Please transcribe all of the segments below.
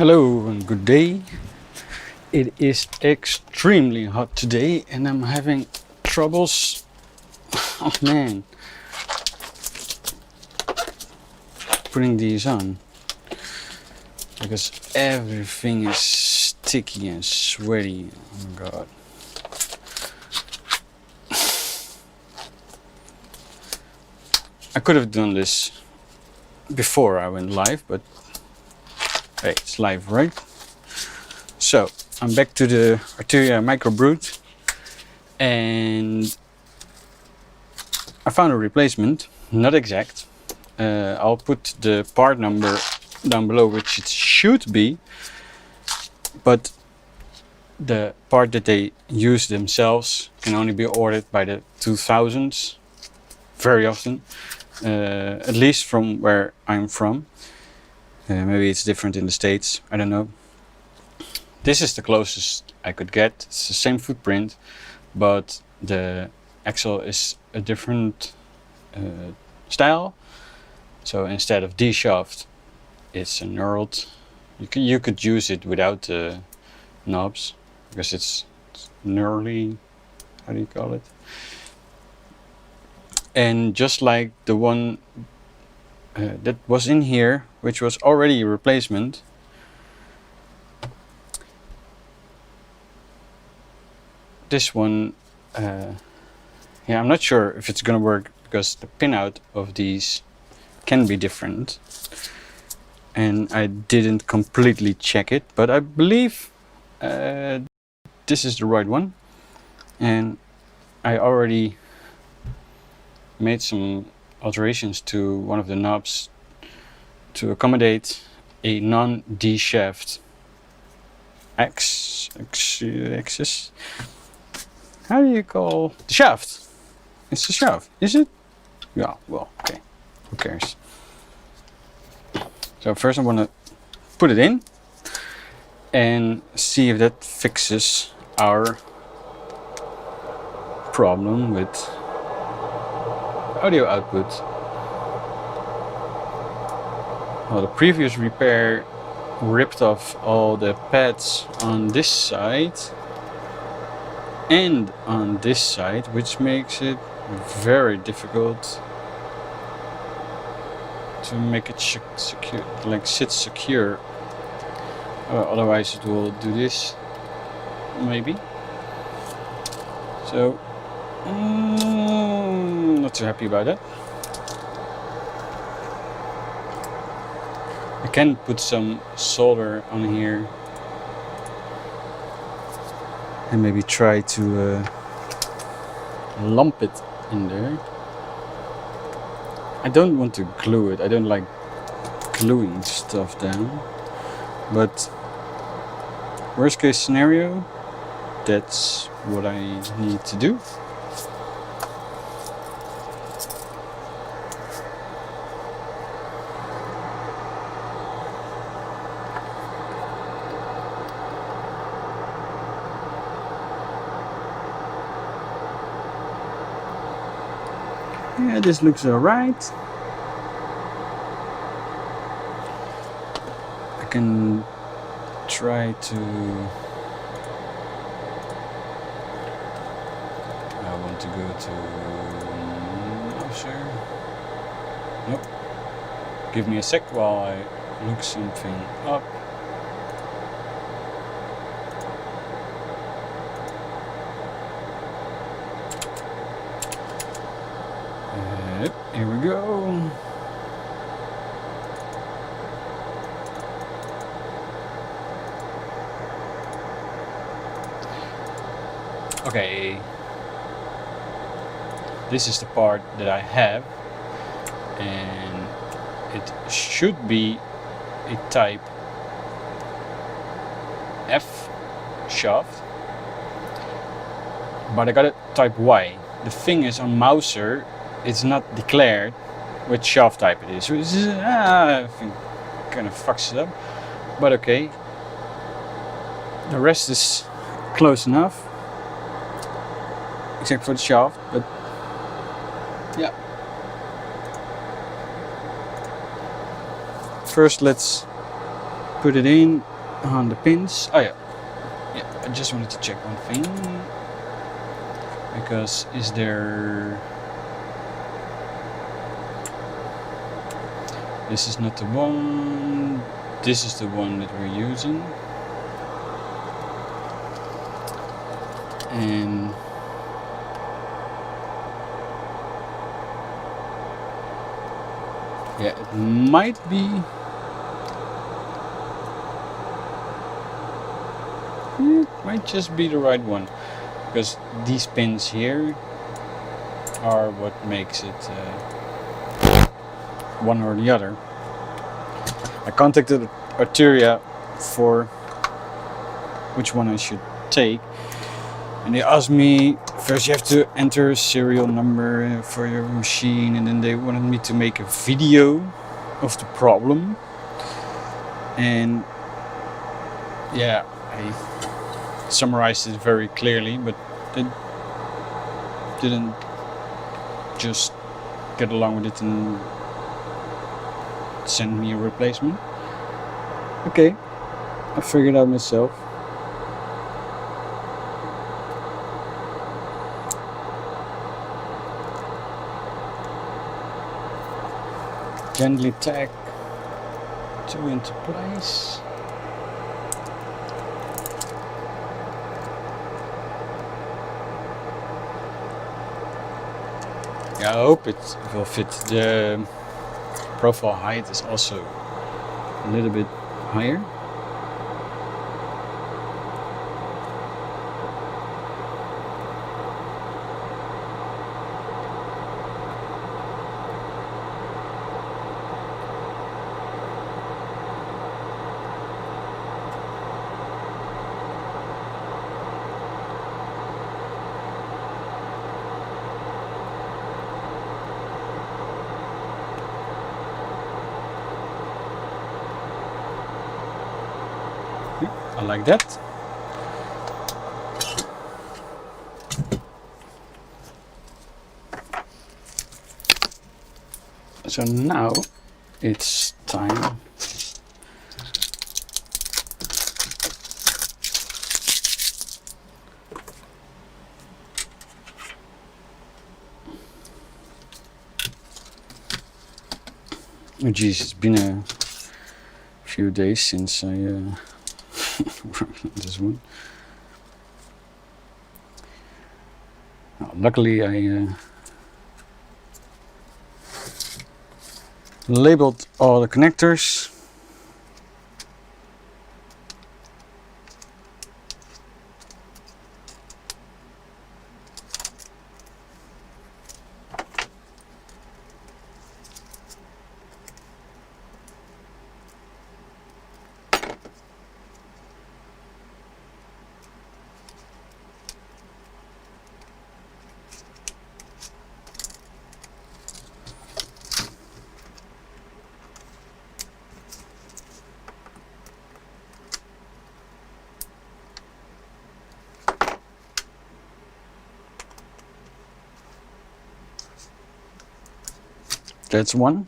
Hello and good day. It is extremely hot today and I'm having troubles, oh man, putting these on because everything is sticky and sweaty. Oh my god. I could have done this before I went live, but hey, it's live, right? So I'm back to the Arturia Microbrute and I found a replacement, not exact. I'll put the part number down below, which it should be, but the part that they use themselves can only be ordered by the 2000s very often, at least from where I'm from. Maybe it's different in the States, I don't know. This is the closest I could get. It's the same footprint, but the axle is a different style. So instead of D-shaft, it's a knurled. You could use it without the knobs because it's knurly. How do you call it? And just like the one that was in here, which was already a replacement, this one, yeah, I'm not sure if it's gonna work because the pinout of these can be different and I didn't completely check it, but I believe this is the right one, and I already made some alterations to one of the knobs to accommodate a non-D shaft axis. How do you call the shaft? It's the shaft, is it? Yeah, well, okay, who cares? So first I want to put it in and see if that fixes our problem with audio output. Well, the previous repair ripped off all the pads on this side and on this side, which makes it very difficult to make it secure, like sit secure. Otherwise it will do this, maybe. So not too happy about that. I can put some solder on here and maybe try to lump it in there. I don't want to glue it. I don't like gluing stuff down, but worst case scenario, that's what I need to do. Yeah, this looks alright. I can try to... I want to go to... Oh, sure. Nope. Give me a sec while I look something up. Here we go. Okay, this is the part that I have, and it should be a type F shaft, but I got it type Y. The thing is, on Mouser it's not declared which shaft type it is, so this is, I think kind of fucks it up, but okay. The rest is close enough, except for the shaft, but yeah. First let's put it in on the pins. Oh yeah, I just wanted to check one thing, because is there... This is not the one, this is the one that we're using. And yeah, it might be... It might just be the right one, because these pins here are what makes it one or the other. I contacted Arturia for which one I should take, and they asked me first you have to enter a serial number for your machine, and then they wanted me to make a video of the problem. And yeah, I summarized it very clearly, but they didn't just get along with it and send me a replacement. Okay, I figured out myself. Gently tack two into place. Yeah, I hope it will fit. The profile height is also a little bit higher. I like that. So now it's time oh geez, it's been a few days since I worked on this one. Luckily I labeled all the connectors. That's one.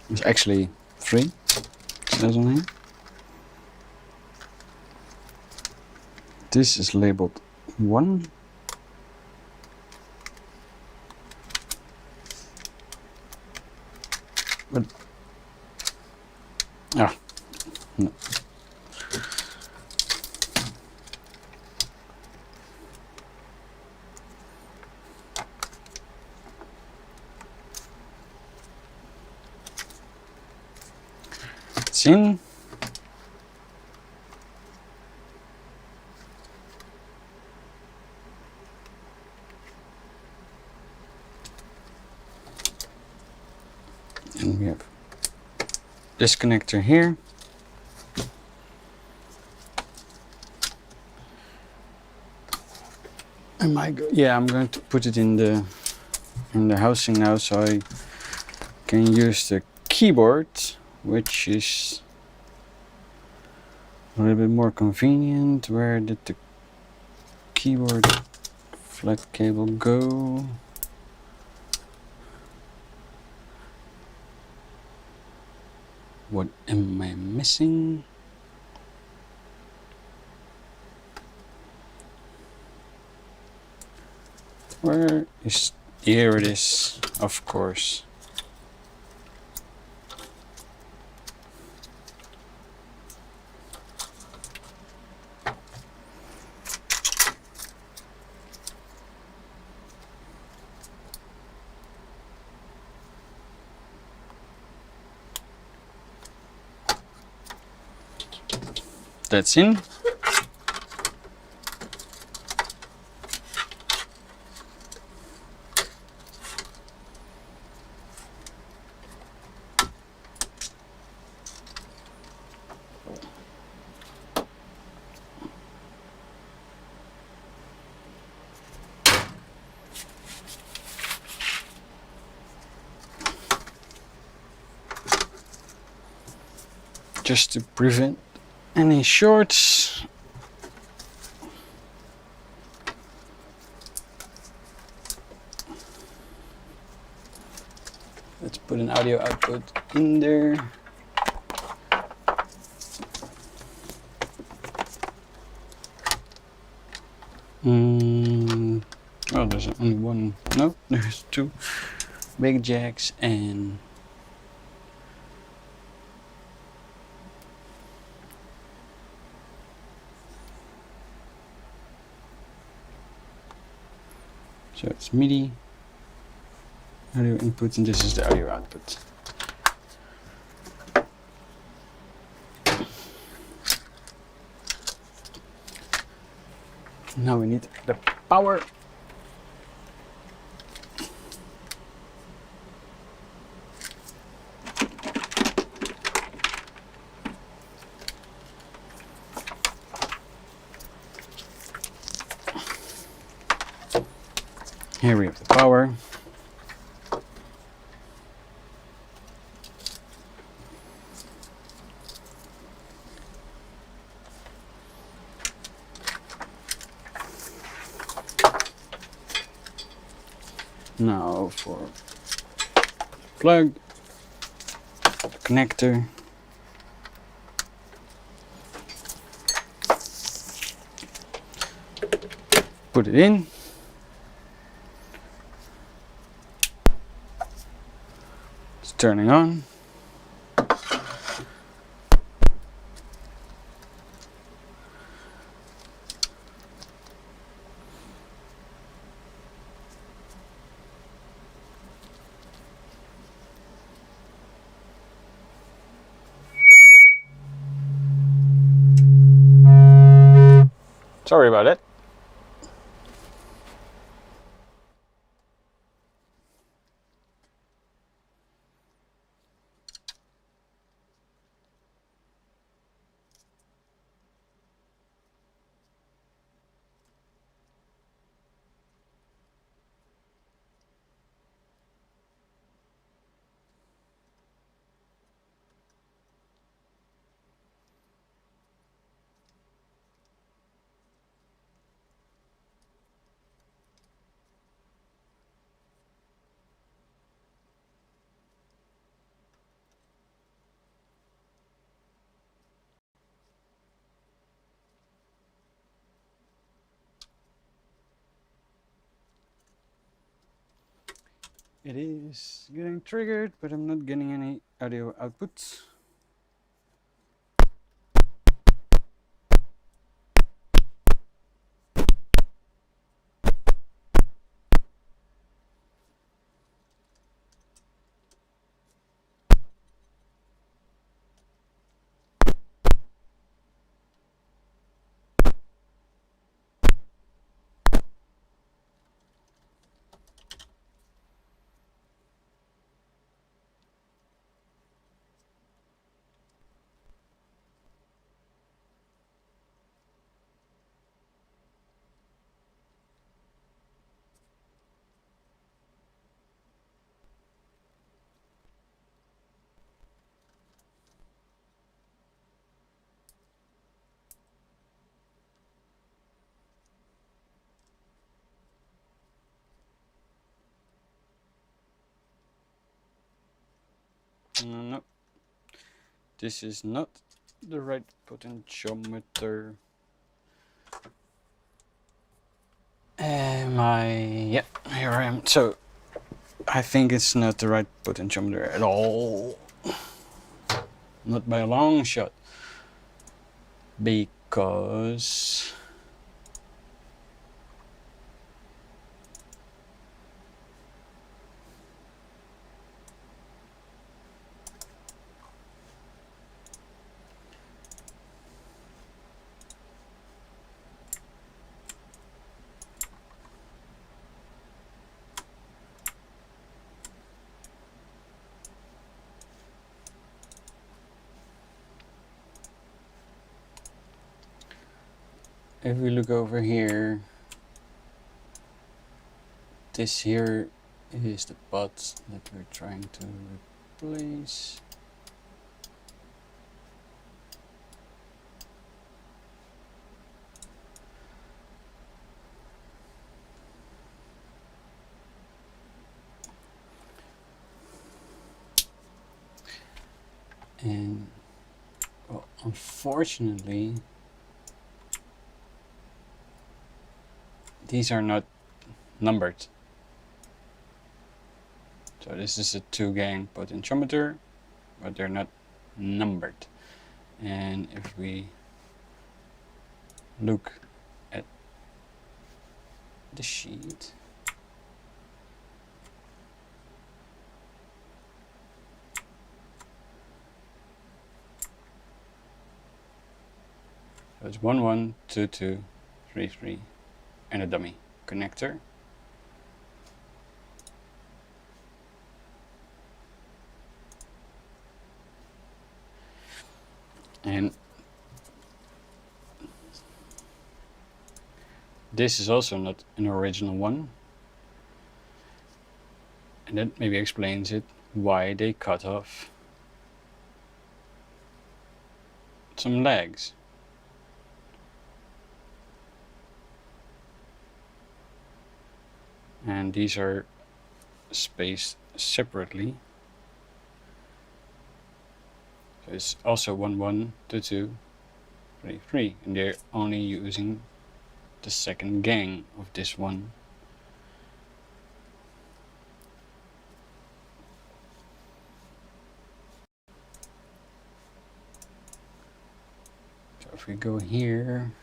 It's actually three. Says on here. This is labeled one. But no. It's in. And we have this connector here. I'm going to put it in the housing now, so I can use the keyboard, which is a little bit more convenient. Where did the keyboard flat cable go? What am I missing? Where is, here it is, of course. That's in. Just to prevent any shorts. Let's put an audio output in there. Oh, there's only one. No, there's two big jacks and so it's MIDI audio input, and this is the audio output. Now we need the power. Here we have the power. Now for plug, the connector. Put it in. It's turning on. Sorry about that. It is getting triggered, but I'm not getting any audio outputs. No, this is not the right potentiometer. Yeah, here I am. So I think it's not the right potentiometer at all. Not by a long shot. Because if we look over here, this here is the pot that we're trying to replace. And well, unfortunately, these are not numbered. So this is a 2-gang potentiometer, but they're not numbered. And if we look at the sheet, so it's 1 1 2 2 3 3 and a dummy connector. And this is also not an original one. And that maybe explains it, why they cut off some legs. And these are spaced separately. So it's also 1 1 2 2 3 3, and they're only using the second gang of this one. So if we go here,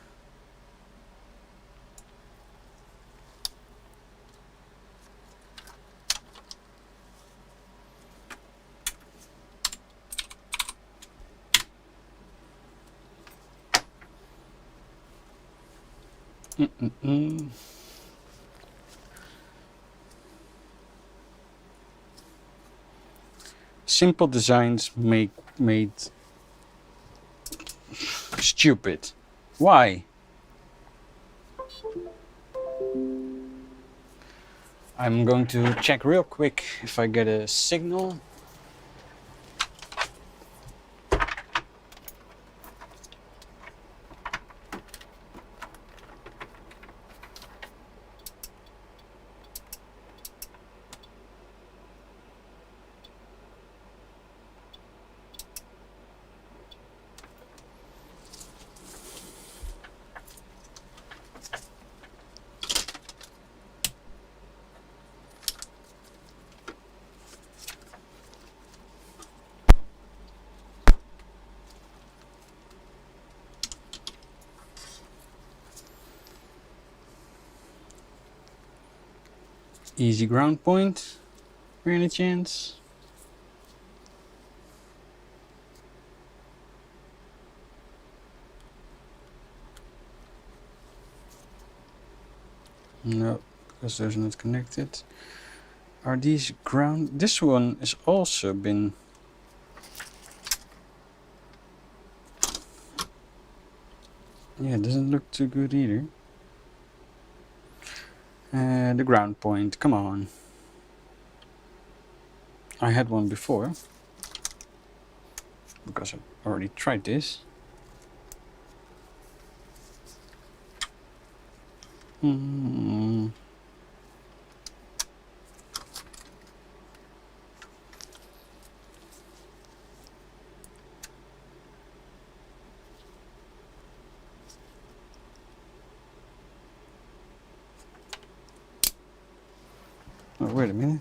simple designs made stupid. Why? I'm going to check real quick if I get a signal. Easy ground point, for any chance? No, because those are not connected. Are these ground? This one has also been. Yeah, it doesn't look too good either. The ground point, come on. I had one before, because I already tried this. wait a minute.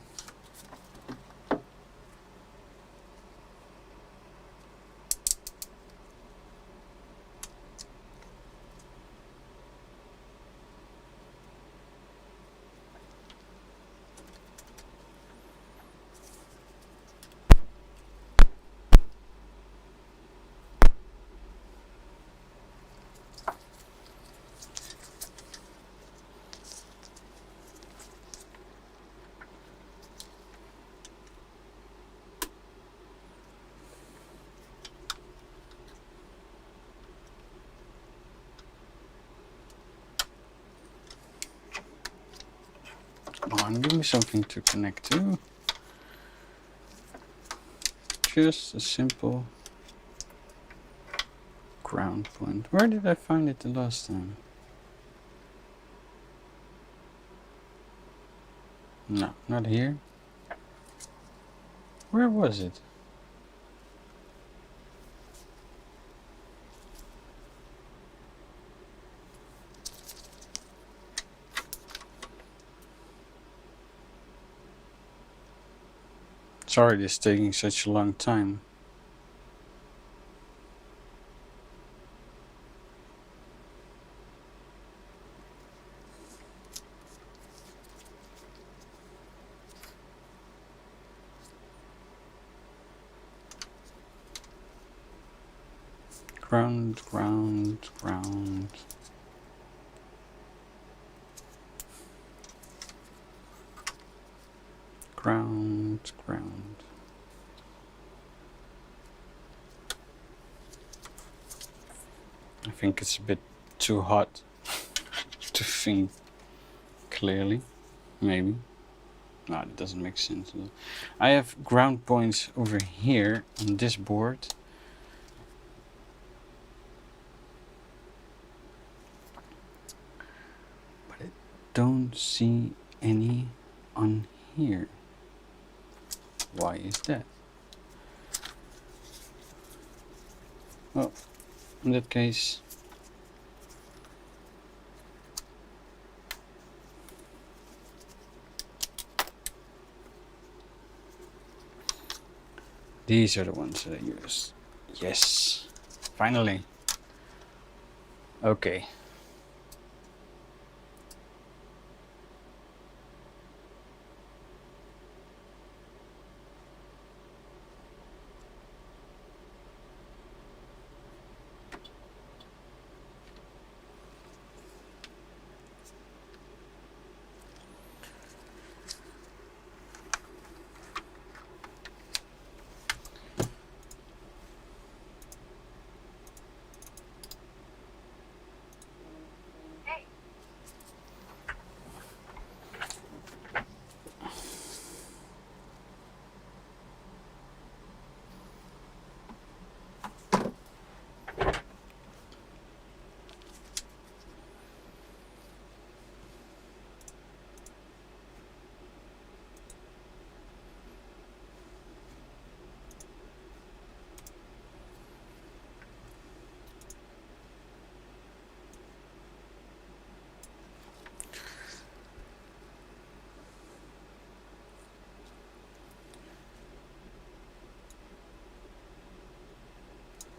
Come on, give me something to connect to. Just a simple ground point. Where did I find it the last time? No, not here. Where was it? Sorry, this is taking such a long time. Ground, ground, ground. Ground, ground. I think it's a bit too hot to think clearly. Maybe. No, it doesn't make sense. I have ground points over here on this board. But I don't see any on here. Why is that? Well, in that case, these are the ones that I use. Yes, finally. Okay.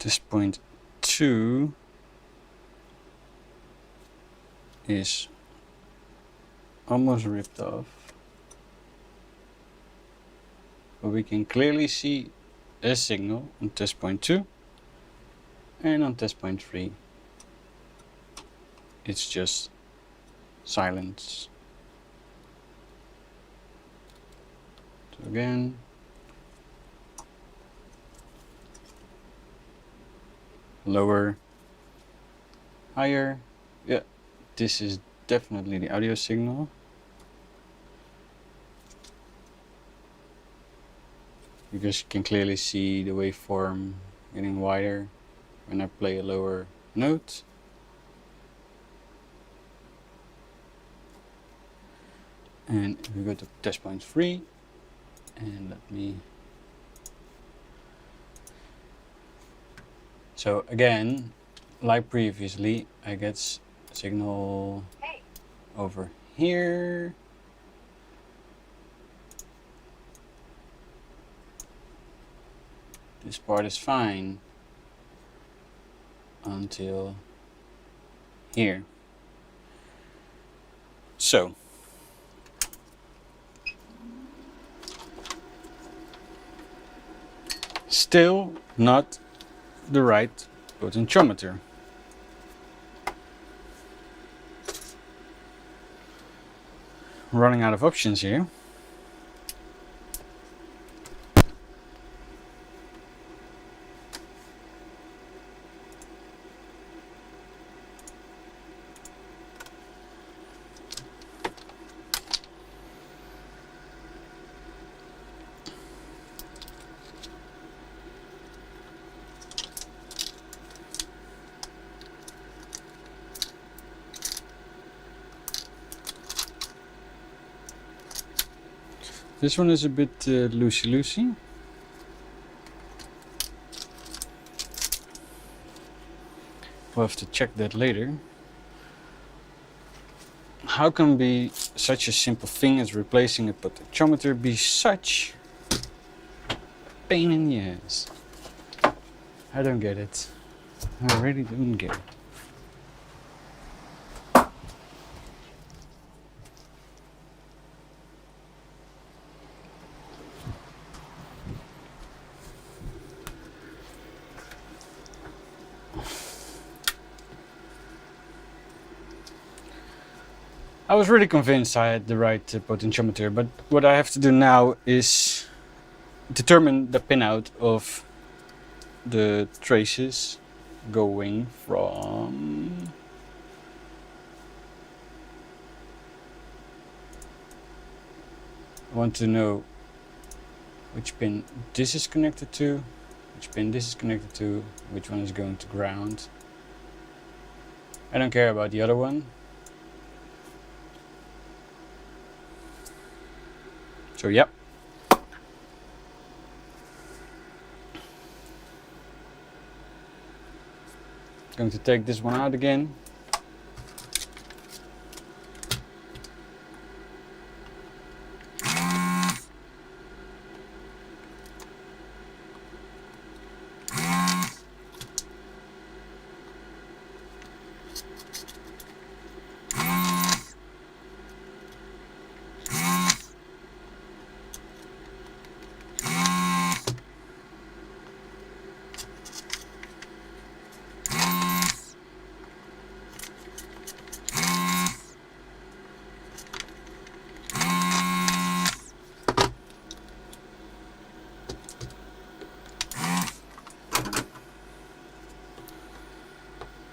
This point 2 is almost ripped off, but we can clearly see a signal on test point 2, and on test point 3 it's just silence. So again, lower, higher. Yeah, this is definitely the audio signal. Because you can clearly see the waveform getting wider when I play a lower note. And if we go to test point 3, and let me... So again, like previously, I get signal over here, This part is fine until here. So still not the right potentiometer. Running out of options here. This one is a bit loosey-loosey. We'll have to check that later. How can be such a simple thing as replacing a potentiometer be such a pain in the ass? I don't get it. I really don't get it. I was really convinced I had the right potentiometer, but what I have to do now is determine the pinout of the traces going from I want to know which pin this is connected to, which pin this is connected to, which one is going to ground. I don't care about the other one. So yep. Going to take this one out again.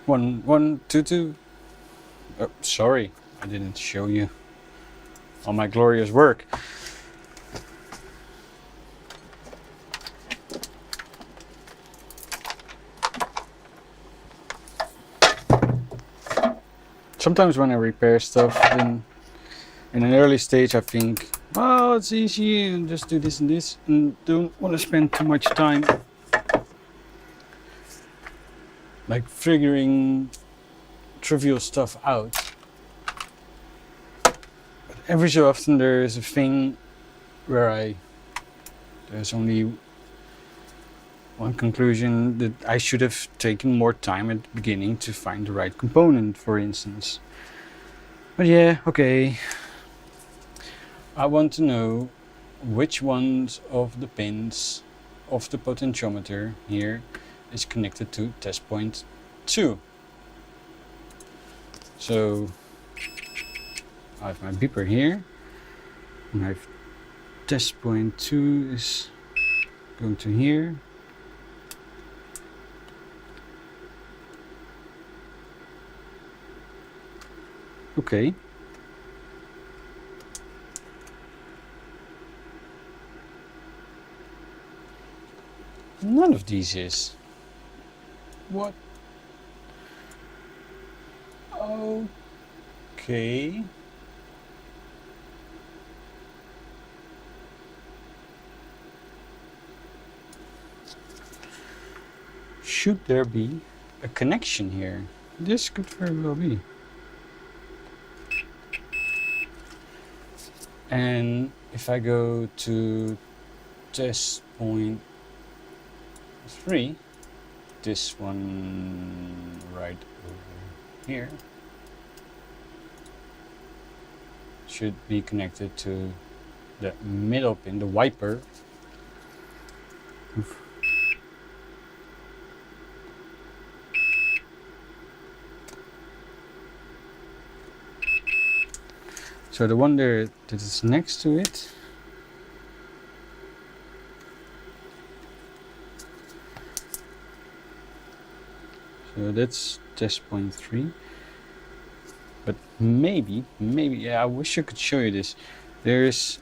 One, two, two. Oh, sorry, I didn't show you all my glorious work. Sometimes when I repair stuff, then in an early stage I think, oh, it's easy and just do this and this, and don't want to spend too much time like figuring trivial stuff out. But every so often there is a thing where there's only one conclusion, that I should have taken more time at the beginning to find the right component, for instance. But yeah, okay. I want to know which ones of the pins of the potentiometer here is connected to test point 2. So I have my beeper here, and I have test point 2 is going to here. Okay. None of these is. What? Okay. Should there be a connection here? This could very well be. And if I go to test point 3. This one right over here should be connected to the middle pin, the wiper. So the one there that is next to it, so that's test point 3. But maybe, yeah, I wish I could show you this. There's,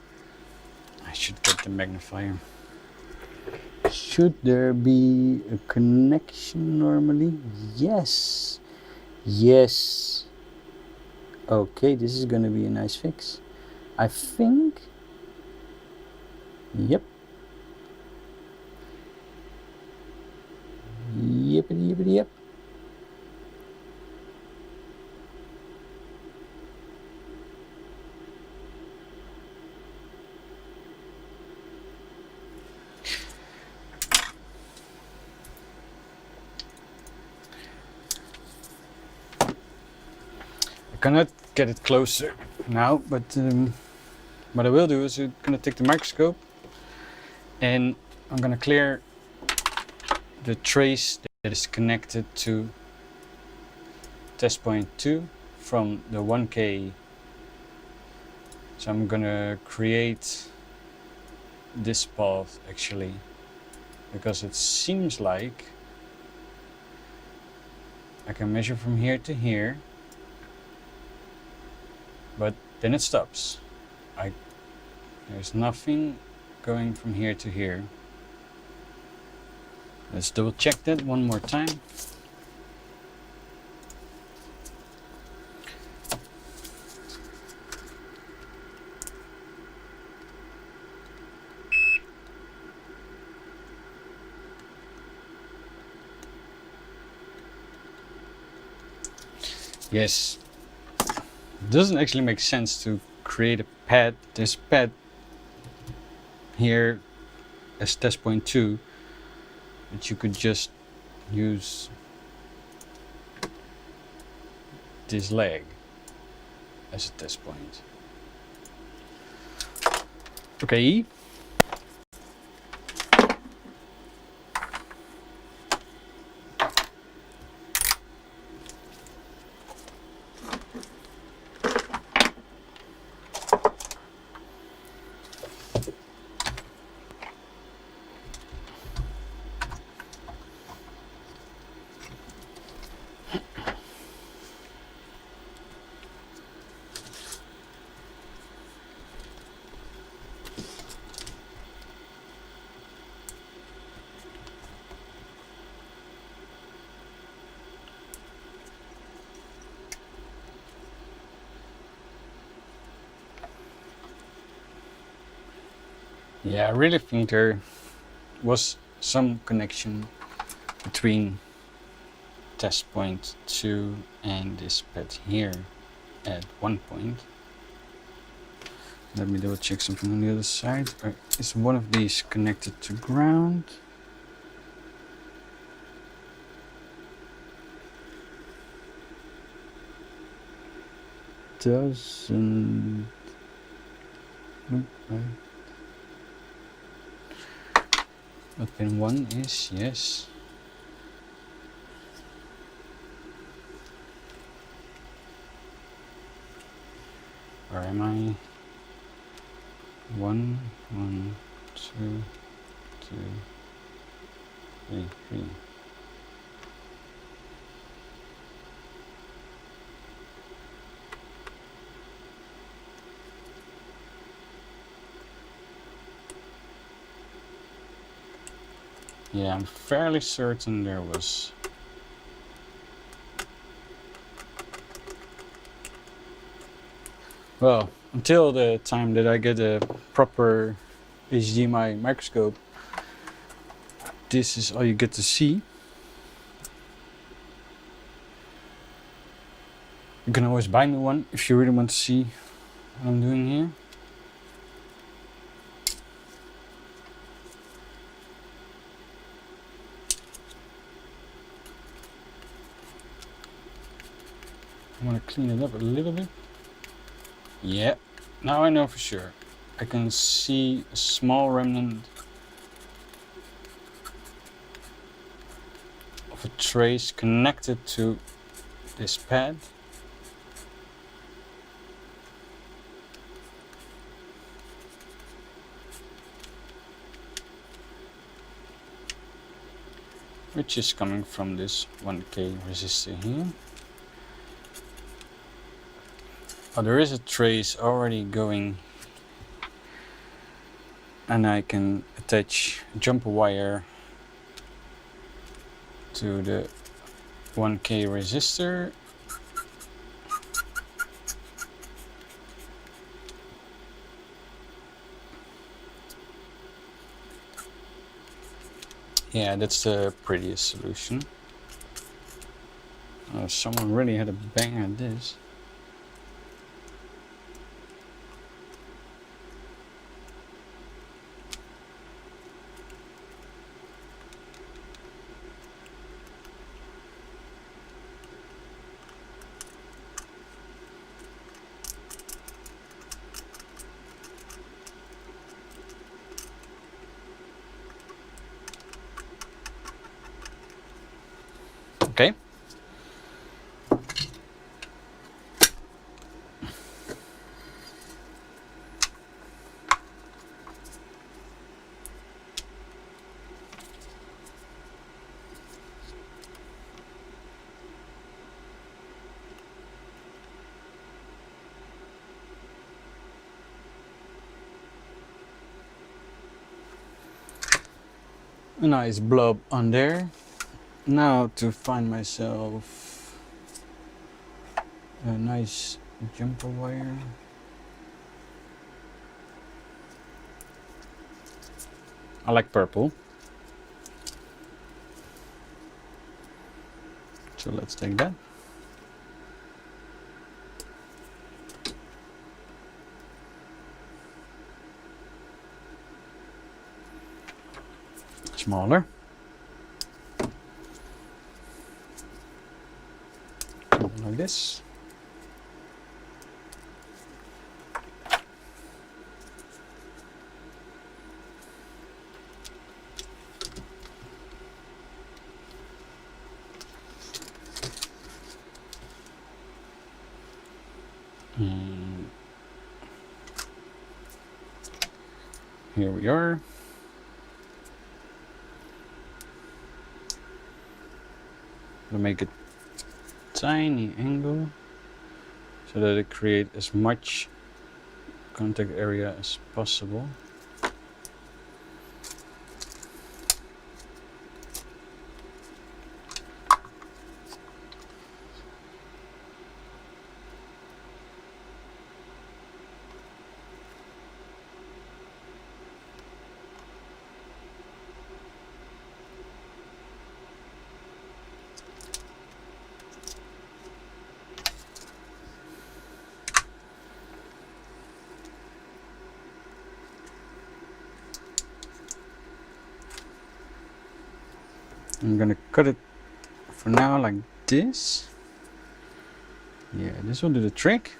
I should get the magnifier. Should there be a connection normally? Yes. Yes. Okay, this is gonna be a nice fix. I think. Yep. Yippity yippity yep. I cannot get it closer now, but what I will do is I'm gonna take the microscope and I'm gonna clear the trace that is connected to test point 2 from the 1K. So I'm gonna create this path actually, because it seems like I can measure from here to here, but then it stops. There's nothing going from here to here. Let's double check that one more time. Yes, it doesn't actually make sense to create a pad, this pad here as test point 2, but you could just use this leg as a test point. Okay. Yeah, I really think there was some connection between test point 2 and this pad here at one point. Let me double check something on the other side. Is one of these connected to ground? Doesn't look right. But pin 1 is, yes. Where am I? 1, 1, 2, 2, 3, 3. Yeah, I'm fairly certain there was. Well, until the time that I get a proper HDMI microscope, this is all you get to see. You can always buy me one if you really want to see what I'm doing here. I want to clean it up a little bit. Yeah, now I know for sure. I can see a small remnant of a trace connected to this pad. Which is coming from this 1K resistor here. Oh, there is a trace already going, and I can attach a jumper wire to the 1K resistor. Yeah, that's the prettiest solution. Oh, someone really had a bang at this. Okay. A nice blob on there. Now to find myself a nice jumper wire. I like purple. So let's take that. Smaller. Like this. Here we are. I'll make a tiny angle so that it creates as much contact area as possible. I'm gonna cut it for now like this. Yeah, this will do the trick.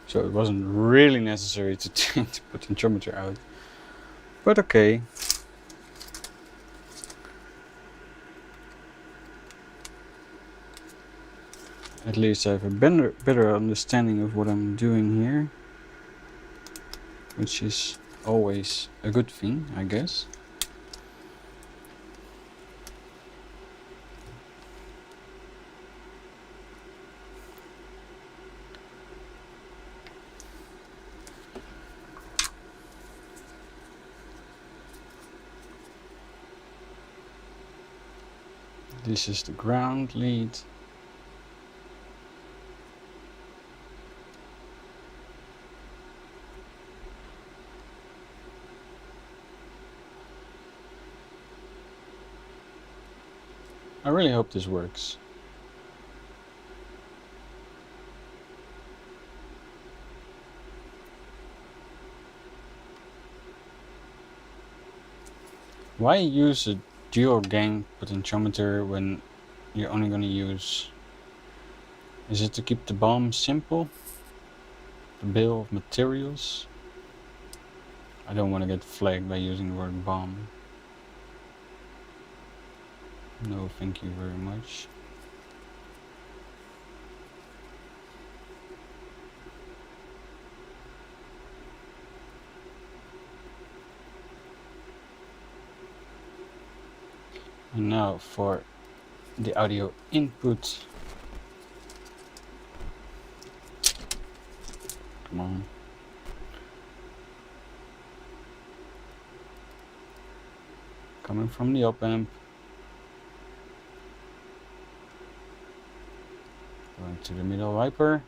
So it wasn't really necessary to put the geometry out, but okay. At least I have a better understanding of what I'm doing here, which is always a good thing, I guess. This is the ground lead. I really hope this works. Why use a dual gain potentiometer when you're only going to use? Is it to keep the bomb simple? The bill of materials? I don't want to get flagged by using the word bomb. No, thank you very much. And now for the audio input. Come on. Coming from the op amp. Going to the middle wiper.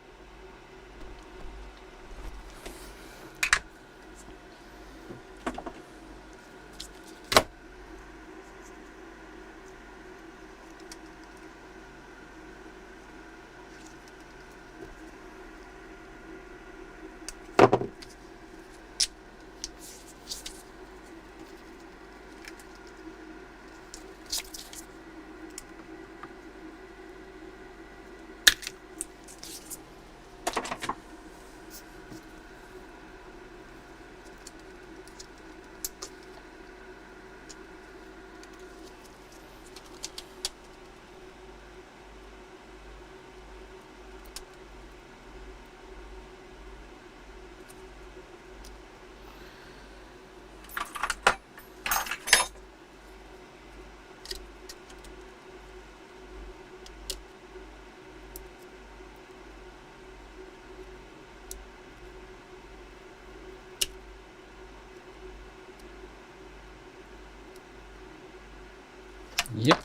Yep.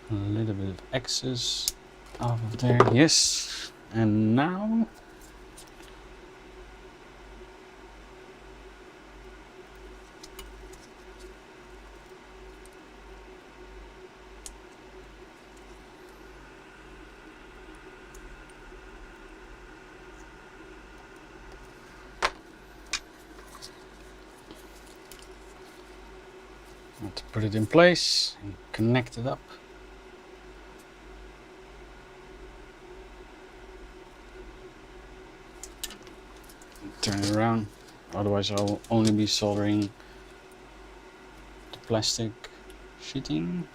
A little bit of excess off of there. Yes. And now to put it in place and connect it up. Turn it around, otherwise I'll only be soldering the plastic sheeting.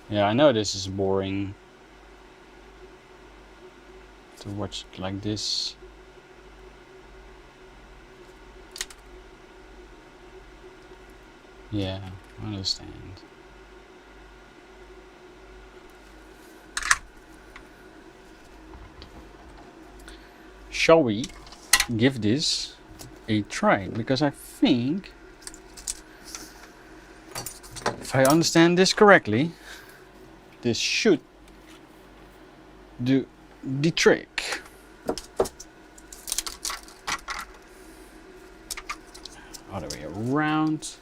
Yeah, I know this is boring to watch it like this. Yeah, I understand. Shall we give this a try? Because I think, if I understand this correctly, this should do the trick. Other way around.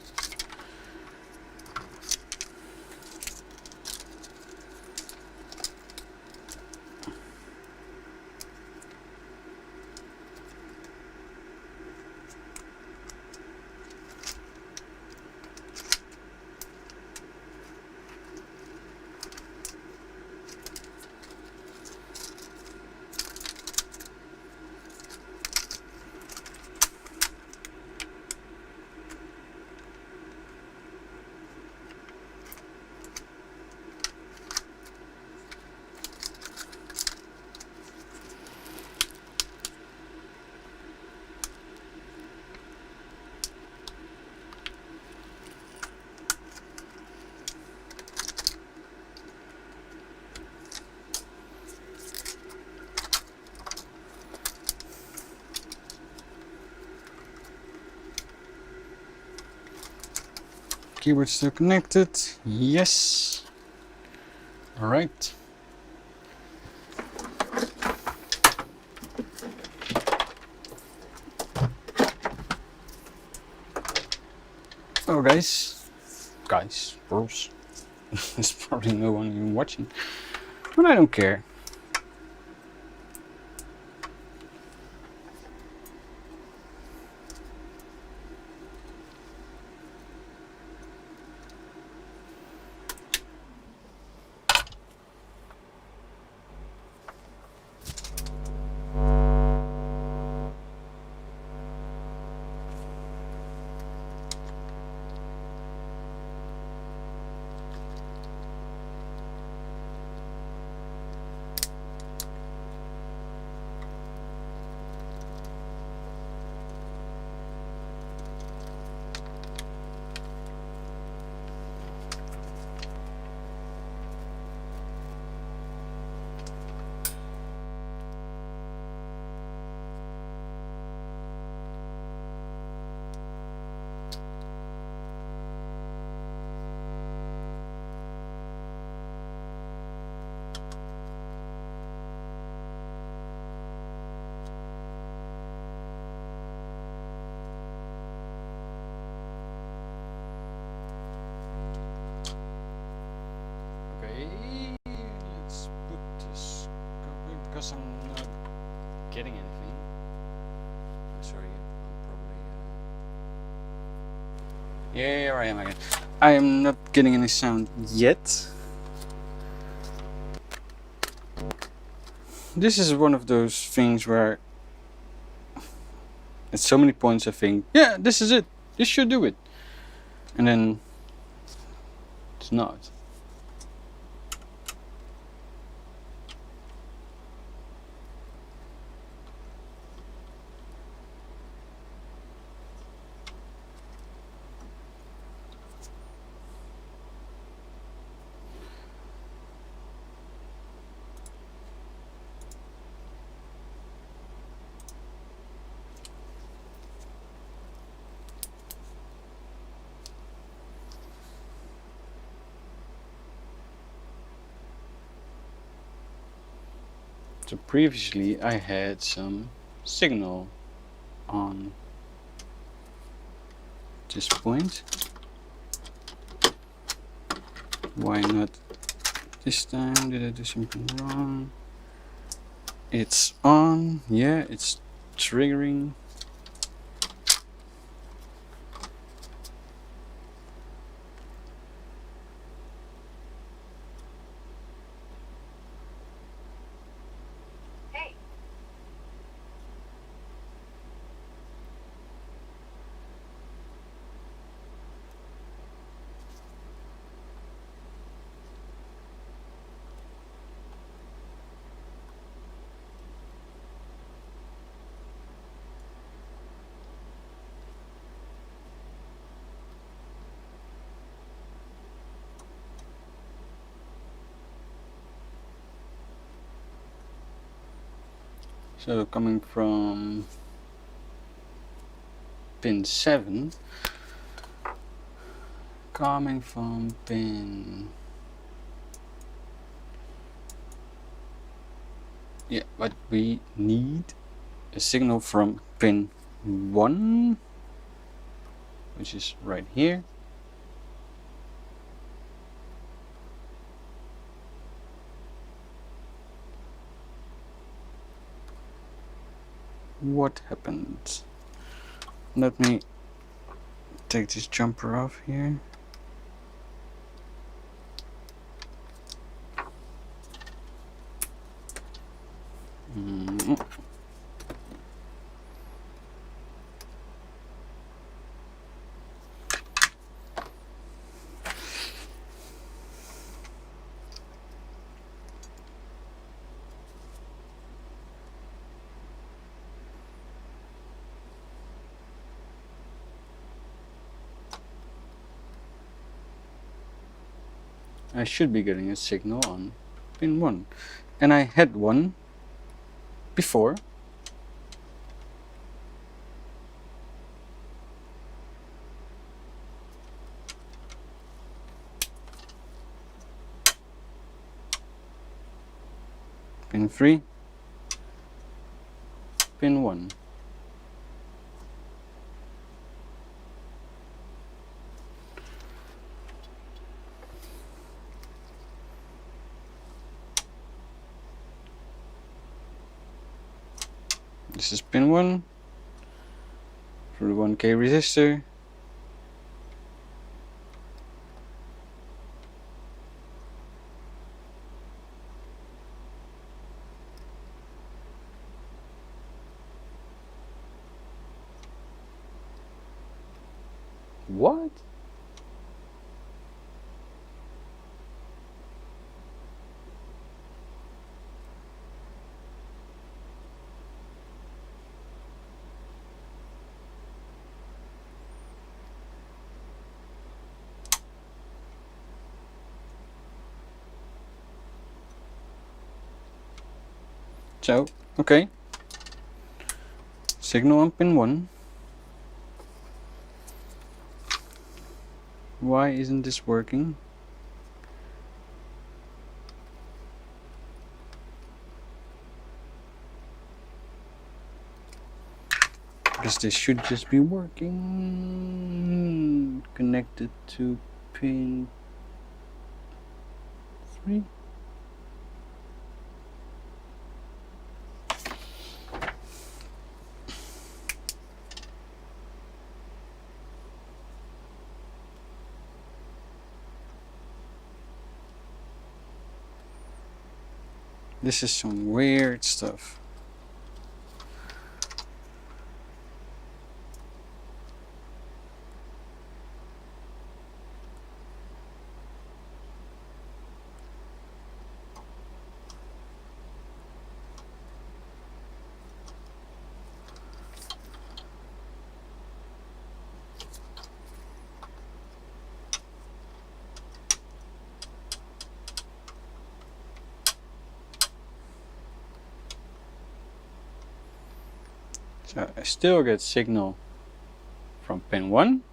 Keyboard still connected. Yes. All right. Oh, guys, girls. There's probably no one even watching. but I don't care. Okay, let's put this because I'm not getting anything. Sorry, I'm probably. Yeah, here I am again. I am not getting any sound yet. This is one of those things where at so many points I think, yeah, this is it. This should do it. And then it's not. So previously I had some signal on this point. Why not this time? Did I do something wrong? It's on. Yeah, it's triggering. So coming from pin 7, coming from pin, yeah, but we need a signal from pin 1, which is right here. What happened? Let me take this jumper off here. I should be getting a signal on pin 1, and I had one before. Pin 3, pin 1. This is pin 1 through the 1K resistor. What? So, okay. Signal on pin 1. Why isn't this working? Because this should just be working. Connected to pin 3. This is some weird stuff. So I still get signal from pin 1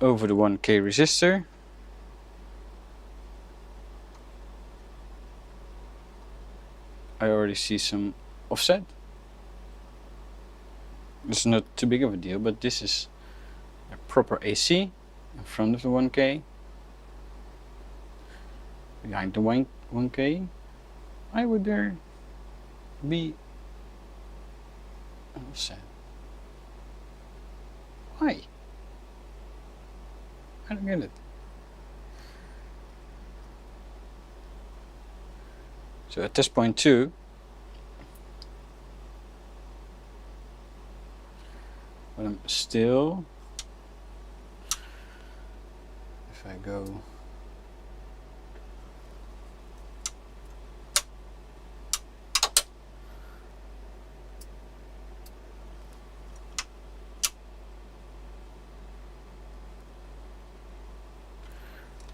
over the 1K resistor. I already see some offset. It's not too big of a deal, but this is a proper AC in front of the 1K. Behind the 1K, why would there be an offset? Why? I don't get it. So at this point too, but I'm still, if I go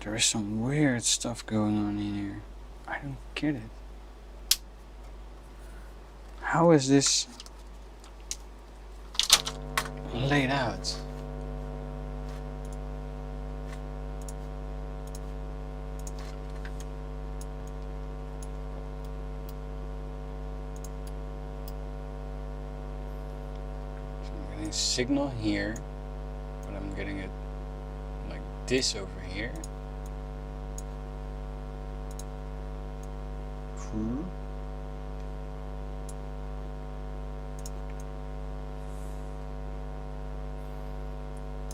there is some weird stuff going on in here. I don't get it. How is this laid out? So I'm getting a signal here, but I'm getting it like this over here.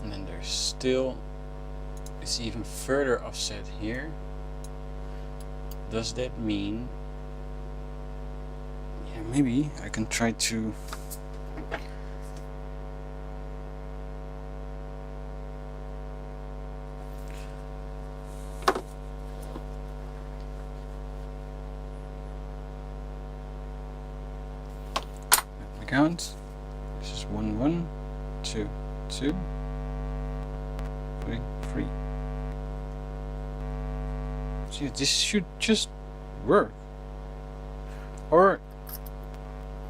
And then there's still, it's even further offset here. Does that mean, yeah, maybe I can try to count. This is 1 1 2 2 3 3. See, this should just work. Or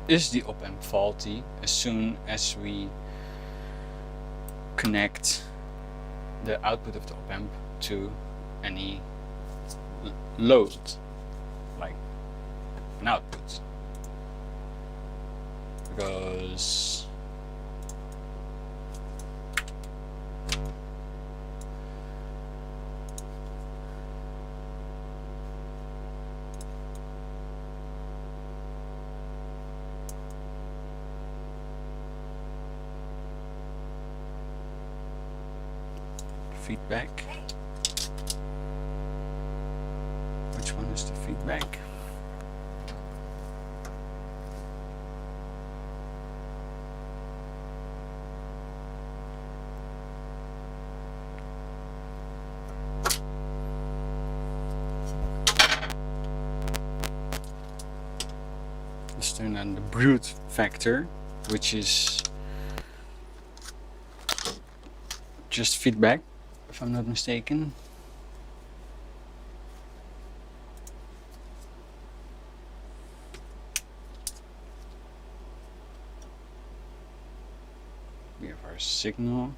is the op amp faulty as soon as we connect the output of the op amp to any load, like an output? Because feedback? Which one is the feedback? Let's turn on the brute factor, which is just feedback, if I'm not mistaken. We have our signal.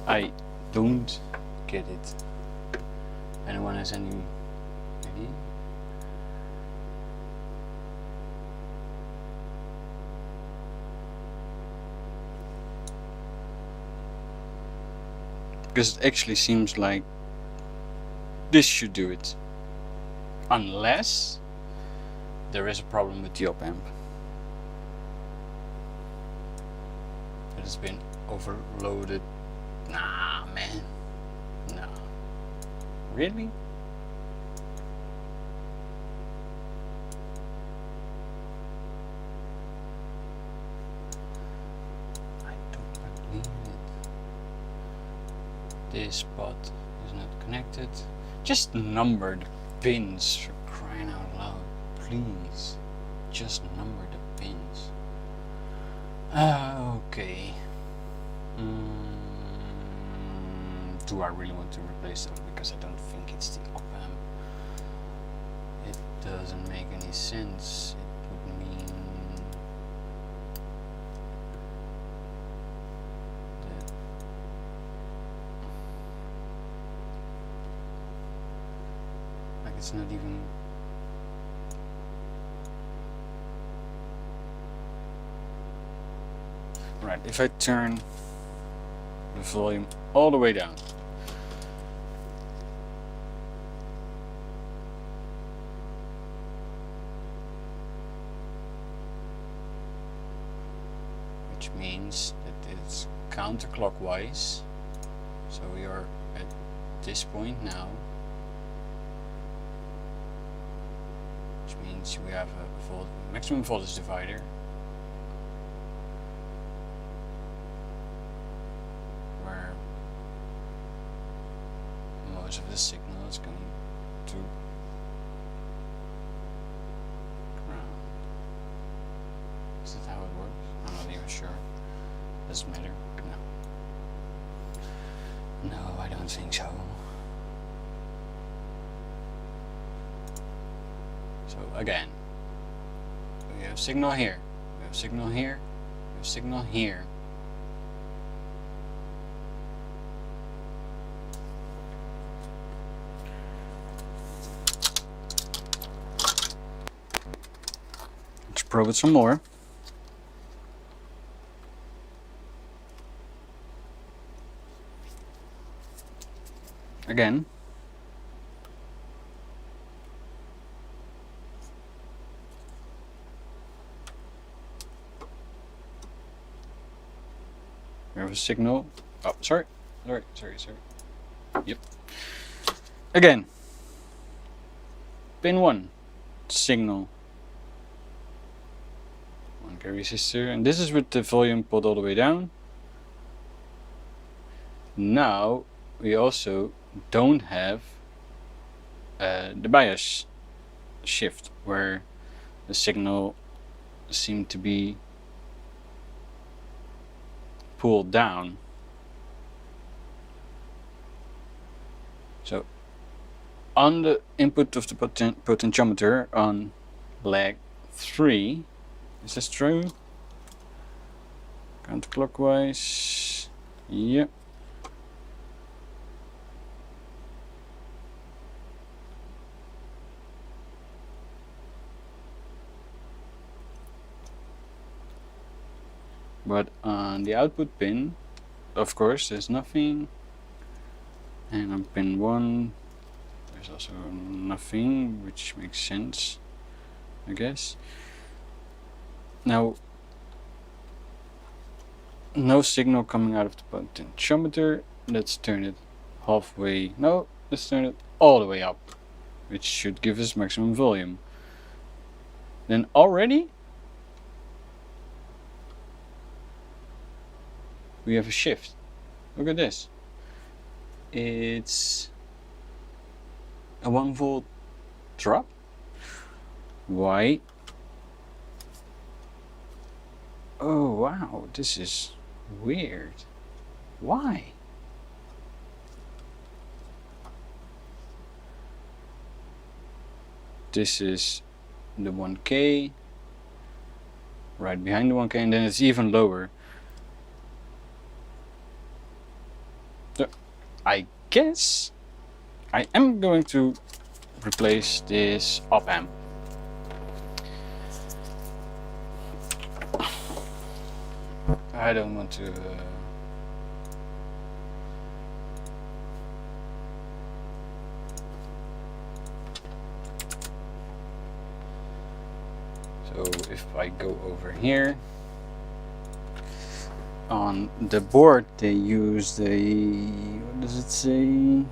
I don't get it. Anyone has any idea? Because it actually seems like this should do it. Unless there is a problem with the op amp. It has been overloaded. Nah, man. No. Really? I don't believe it. This spot is not connected. Just number the pins, for crying out loud. Please. Just number the pins. Okay. Do I really want to replace them? Because I don't think it's the op amp. It doesn't make any sense. It would mean that like it's not even. Right, if I turn the volume all the way down. Which means that it's counterclockwise. So we are at this point now. Which means we have a maximum voltage divider. Of the signal is going to ground. Is that how it works? I'm not even sure. Doesn't matter. No. No, I don't think so. So again, we have signal here. We have signal here. We have signal here. Probe it some more. Again. We have a signal. Oh, sorry. Sorry. Yep. Again. Pin 1. Signal. Resistor, and this is with the volume put all the way down. Now we also don't have the bias shift where the signal seemed to be pulled down. So On the input of the potentiometer on leg 3, is this true? Counterclockwise, yep. But on the output pin, of course, there's nothing. And on pin 1, there's also nothing, which makes sense, I guess. Now, no signal coming out of the potentiometer. Let's turn it halfway. No, let's turn it all the way up, which should give us maximum volume. Then already we have a shift. Look at this. It's a 1 volt drop. Why? Oh wow, this is weird. Why? This is the 1K, right behind the 1K, and then it's even lower. So I guess I am going to replace this op amp. I don't want to so if I go over here, on the board they use the, what does it say?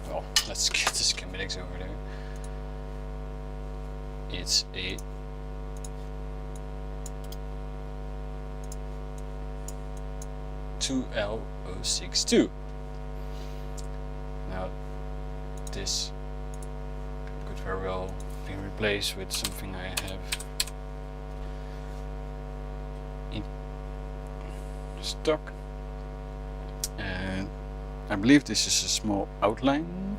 Well, let's get the schematics over there. It's a L062. Now this could very well be replaced with something I have in stock, and I believe this is a small outline,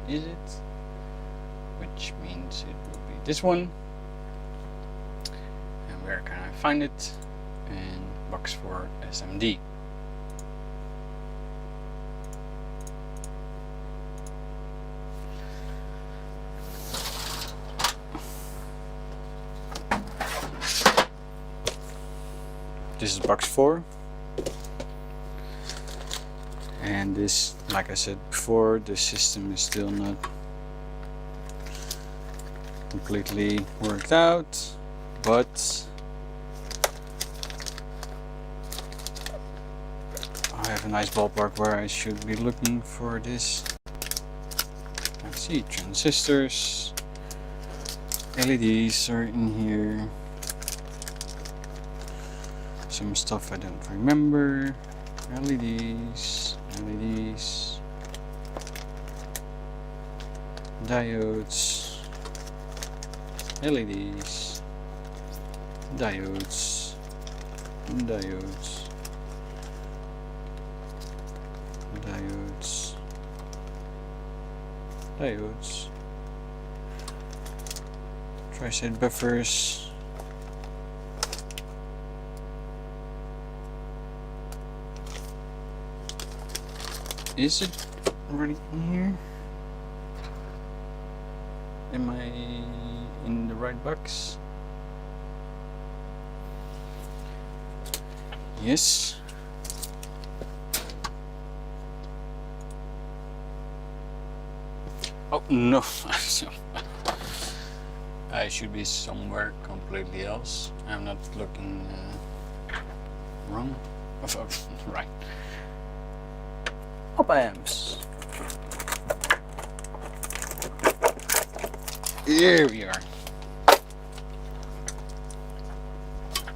is it? Which means it will be this one. And where can I find it? In box 4 SMD. This is box 4, and this, like I said before, the system is still not completely worked out, but I have a nice ballpark where I should be looking for this. I see transistors, LEDs are in here. Some stuff I don't remember. LEDs, diodes, LEDs, diodes, diodes, diodes, diodes, tri-state buffers. Is it already in here? Am I in the right box? Yes. Oh no, I should be somewhere completely else. I'm not looking wrong. Right. Op amps. Here we are.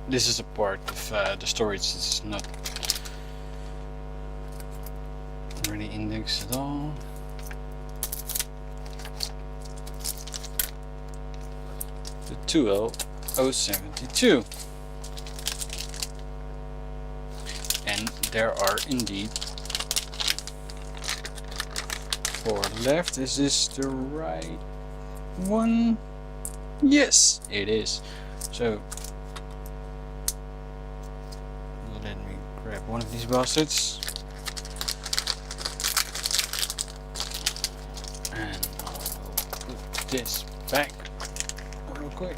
This is a part of the storage that is not really indexed at all. The 2L072. And there are indeed 4 left. Is this the right one? Yes, it is. So let me grab one of these bastards. And I'll put this back real quick.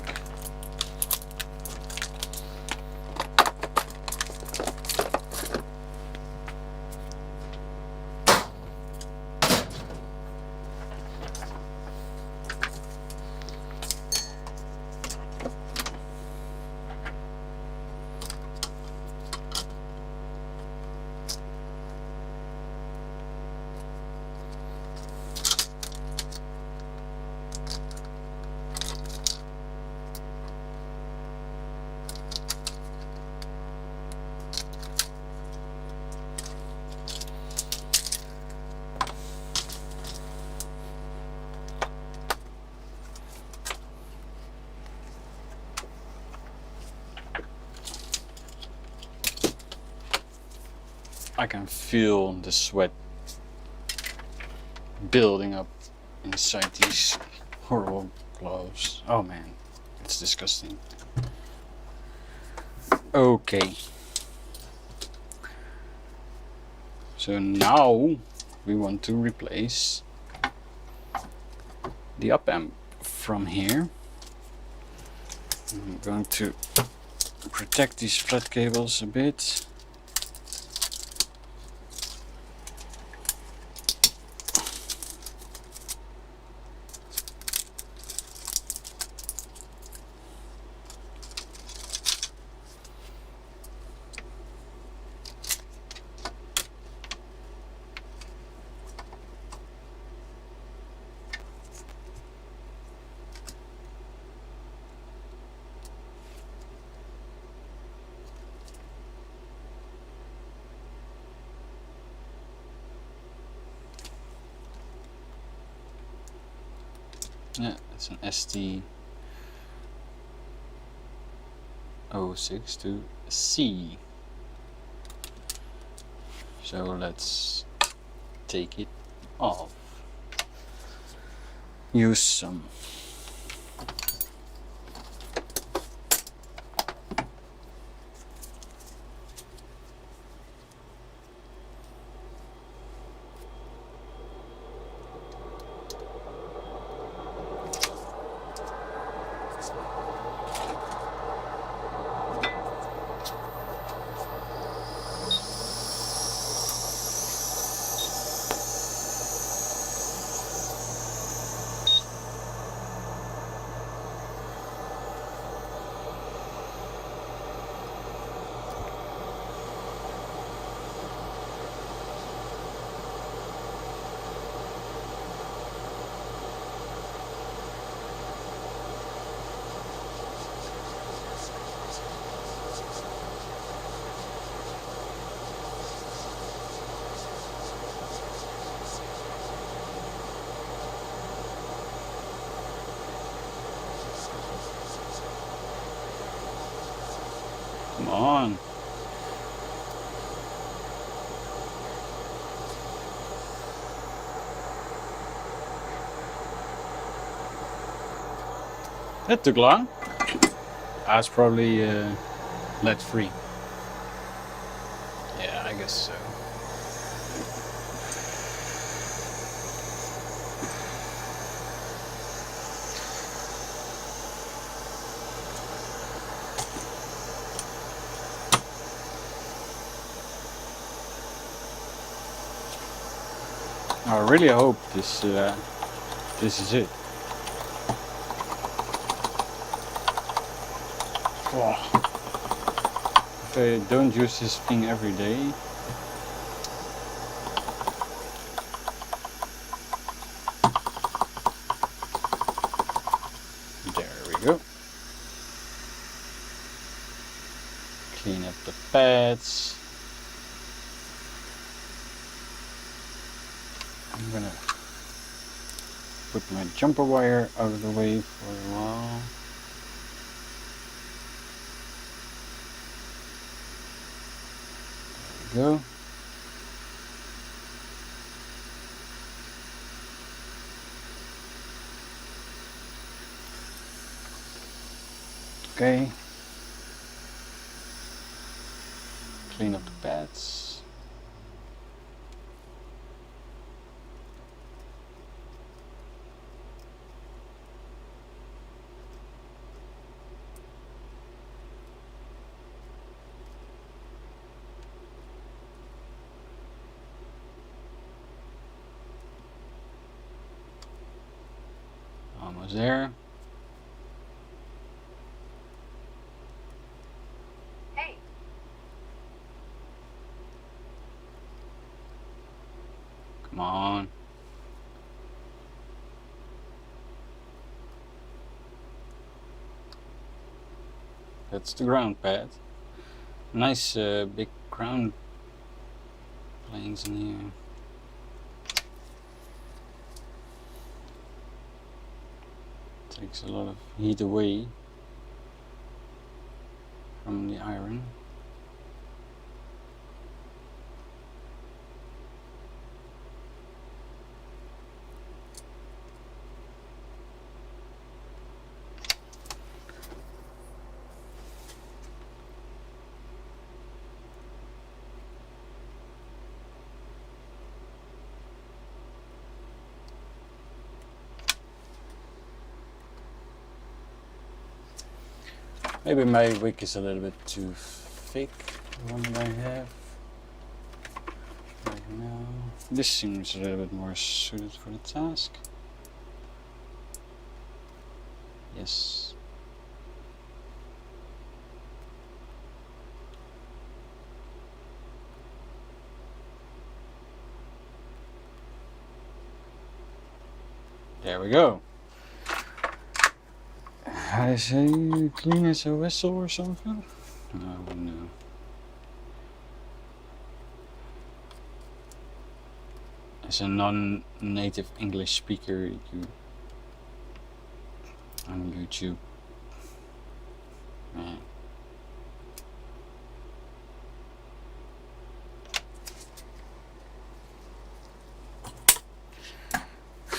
I can feel the sweat building up inside these horrible gloves. Oh man, it's disgusting. Okay. So now we want to replace the up amp from here. I'm going to protect these flat cables a bit. Yeah, it's an ST062C. So let's take it off. Use some Come on. That took long. That's probably lead free. Yeah, I guess so. I really hope this is it. Oh. If I don't use this thing every day. There we go. Clean up the pads. I'm gonna put my jumper wire out of the way for a while. There we go. Okay. Clean up the pads. Almost there. Hey. Come on. That's the ground pad. Nice big ground planes in here. Takes a lot of heat away from the iron. Maybe my wick is a little bit too thick, the one that I have right now. This seems a little bit more suited for the task. Yes. There we go. I say clean as a vessel or something? Oh no. As a non-native English speaker on YouTube. Man.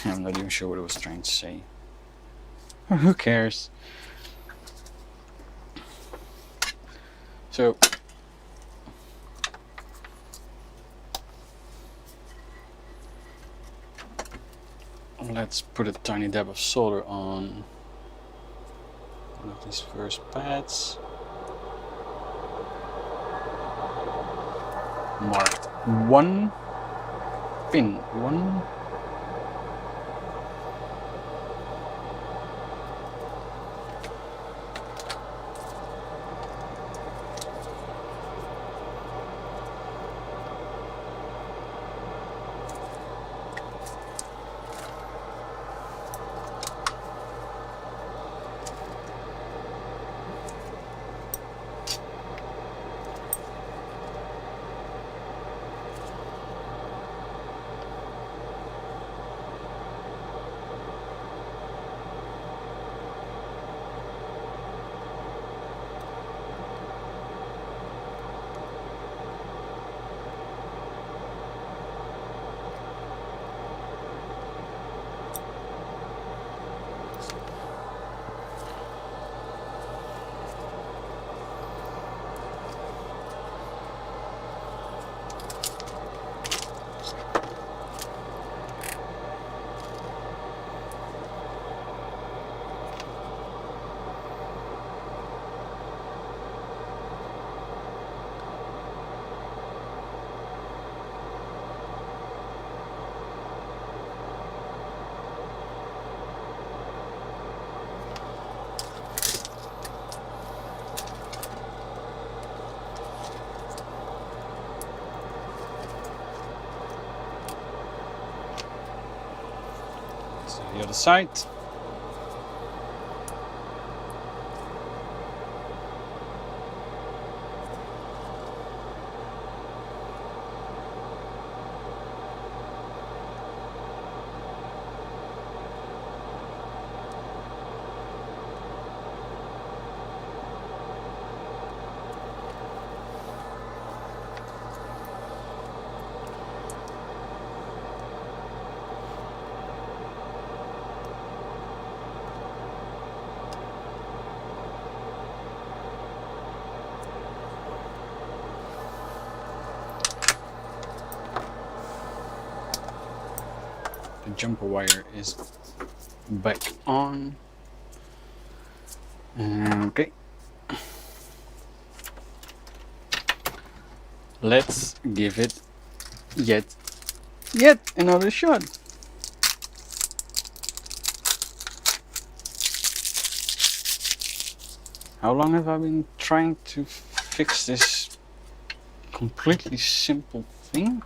I'm not even sure what I was trying to say. Who cares? So let's put a tiny dab of solder on one of these first pads. Marked 1 pin 1. So the other side. the jumper wire is back on. Okay. Let's give it yet another shot. How long have I been trying to fix this completely simple thing?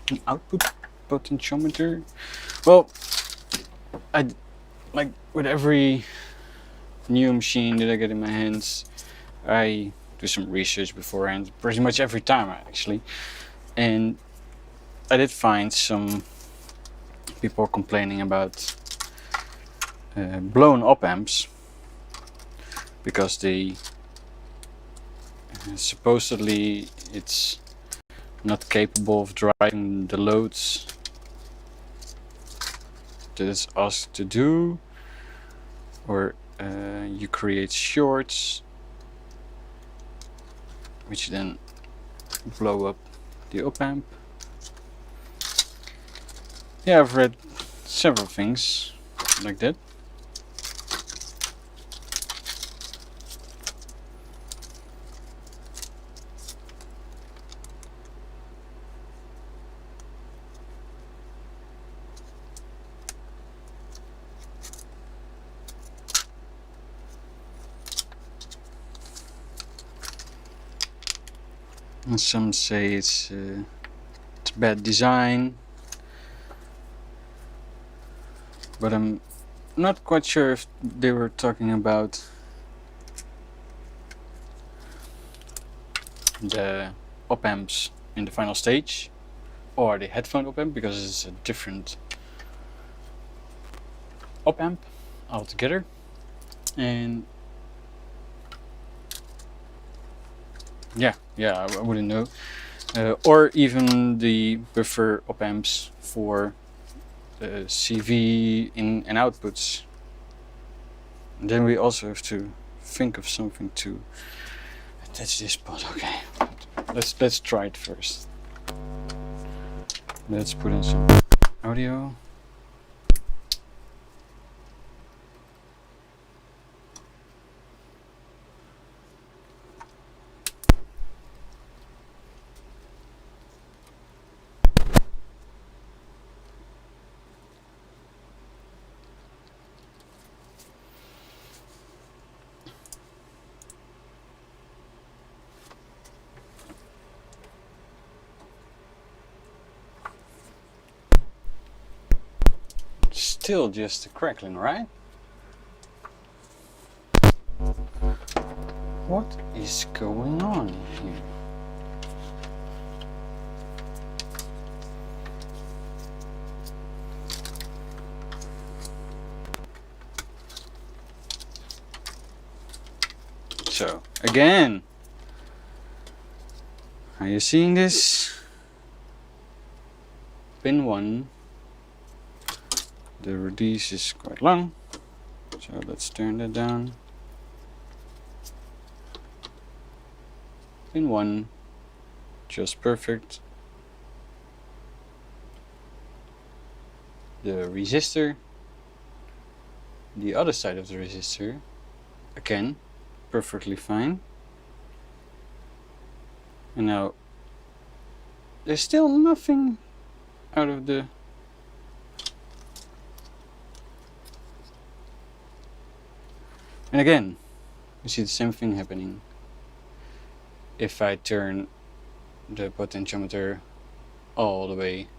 An output potentiometer. Well, I like with every new machine that I get in my hands, I do some research beforehand, pretty much every time actually, and I did find some people complaining about blown op amps because they supposedly it's not capable of driving the loads that it's asked to do, or you create shorts which then blow up the op amp. Yeah, I've read several things like that. And some say it's bad design, but I'm not quite sure if they were talking about the op amps in the final stage or the headphone op amp, because it's a different op amp altogether. And yeah, I wouldn't know. Or even the buffer op amps for CV in and outputs. And then we also have to think of something to attach this pod. Okay, let's try it first. Let's put in some audio. Still just a crackling, right? What is going on here? So, again, are you seeing this? Pin 1. The release is quite long, so let's turn that down. Pin 1, just perfect. The resistor, the other side of the resistor, again, perfectly fine. And now, there's still nothing out of the And again, you see the same thing happening. If I turn the potentiometer all the way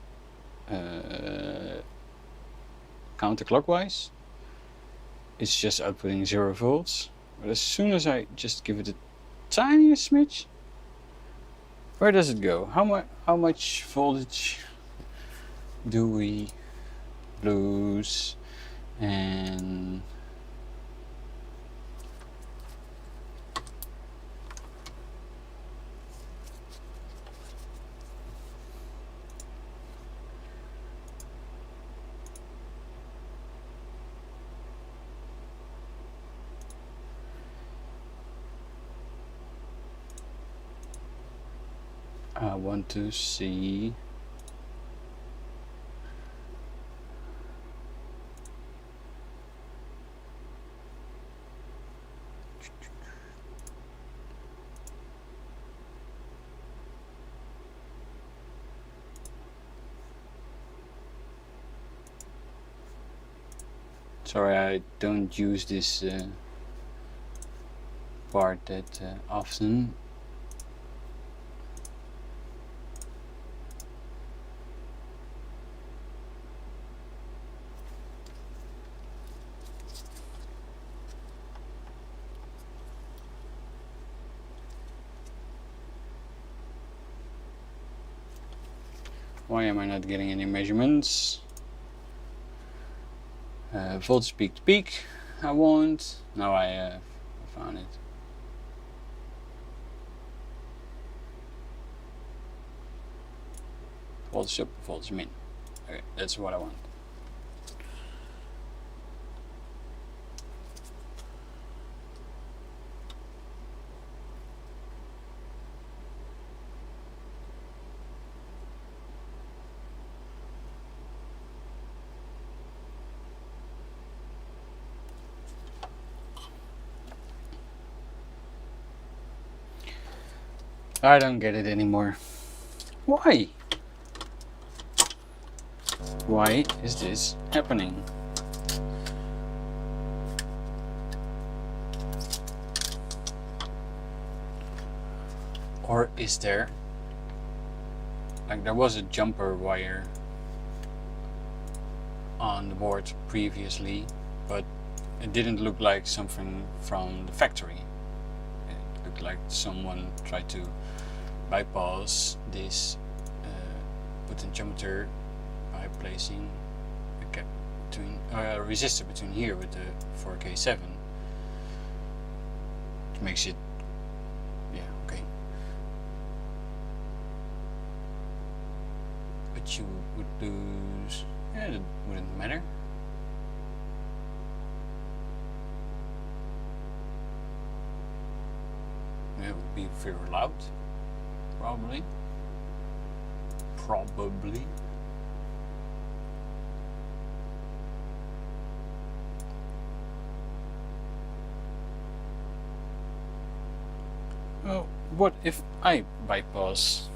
counterclockwise, it's just outputting 0 volts. But as soon as I just give it a tiniest smidge, where does it go? How much voltage do we lose? And I want to see Sorry, I don't use this part that often. Why am I not getting any measurements? Voltage peak to peak I want. Now I found it. Voltage up, voltage min. Okay, that's what I want. I don't get it anymore. Why? Why is this happening? Or is there, like there was a jumper wire on the board previously, but it didn't look like something from the factory. It looked like someone tried to bypass this potentiometer by placing a cap between a resistor between here with the 4K7, which makes it, yeah, okay. But you would lose, yeah, that wouldn't matter. It would be very loud, probably. Oh, what if I bypass?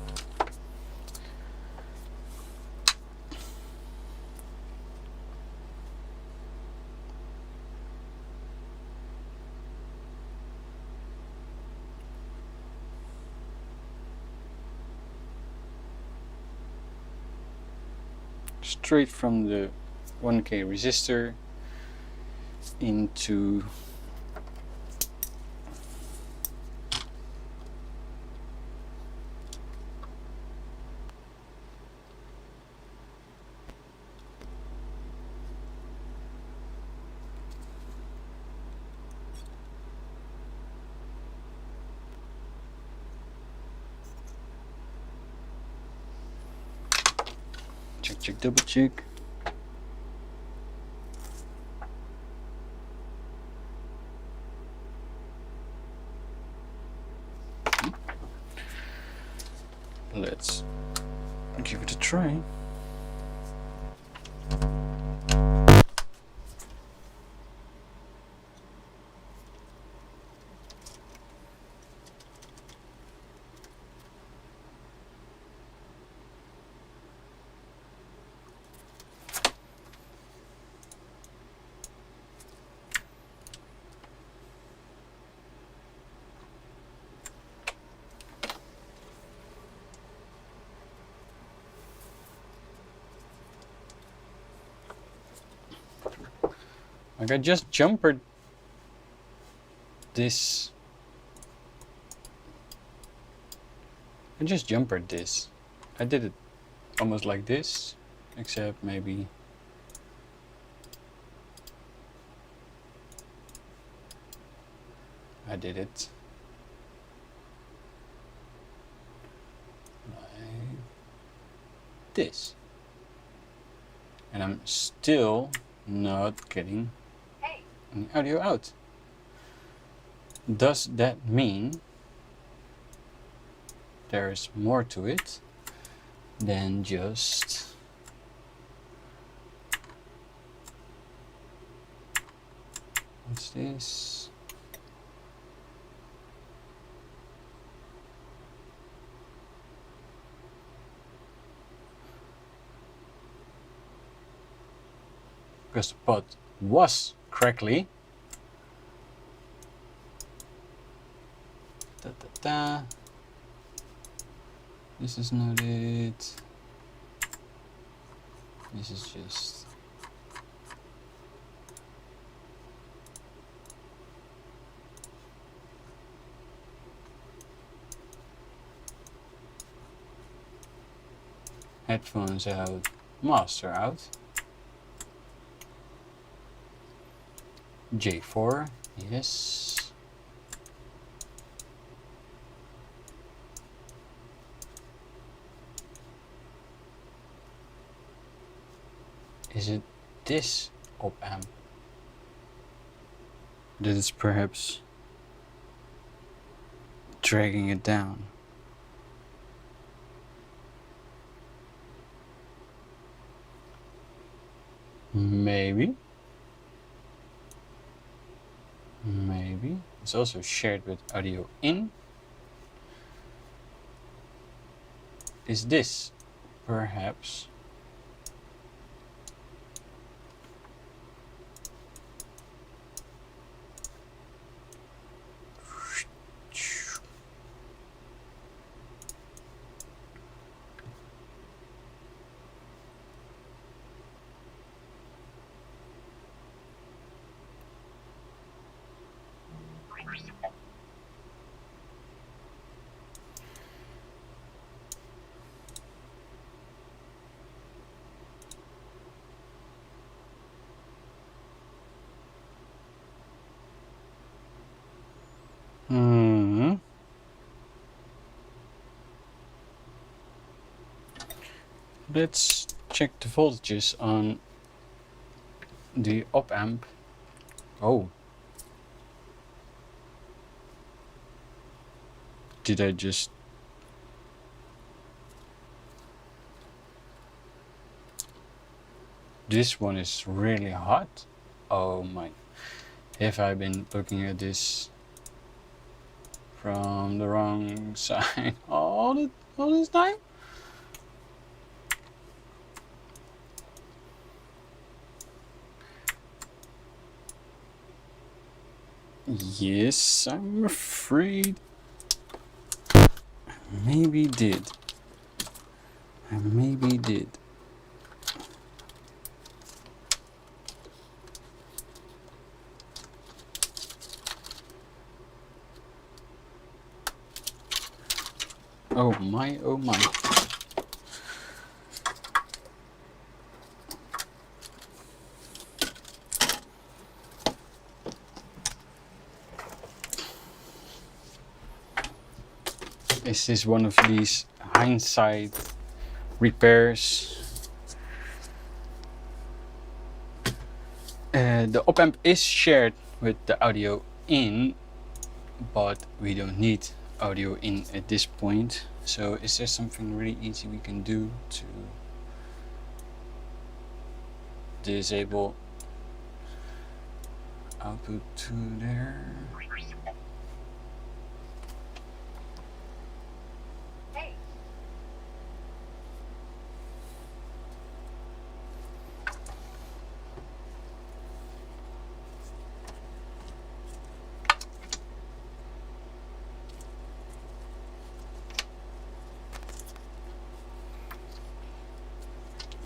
Straight from the 1K resistor into check, double check. Let's give it a try. Like I just jumpered this. I just jumpered this. I did it almost like this, except maybe I did it like this. And I'm still not getting any audio out. Does that mean there's more to it than just what's this? Because the pot was crackly. Da, da, da. This is not it. This is just headphones out, master out. J4, yes. Is it this op amp that is perhaps dragging it down? Maybe. Maybe. It's also shared with audio in. Is this perhaps Let's check the voltages on the op amp. Oh. Did I just... This one is really hot. Oh my. Have I been looking at this from the wrong side all this time? Yes, I'm afraid I maybe did. Oh my, oh my. Is this one of these hindsight repairs? The op amp is shared with the audio in, but we don't need audio in at this point. So is there something really easy we can do to disable output to there?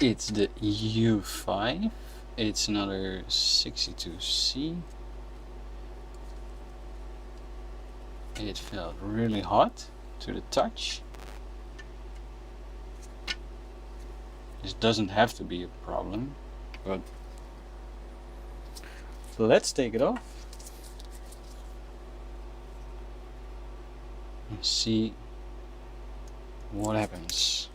It's the U5, it's another 62C. It felt really hot to the touch. This doesn't have to be a problem, but let's take it off and see what happens.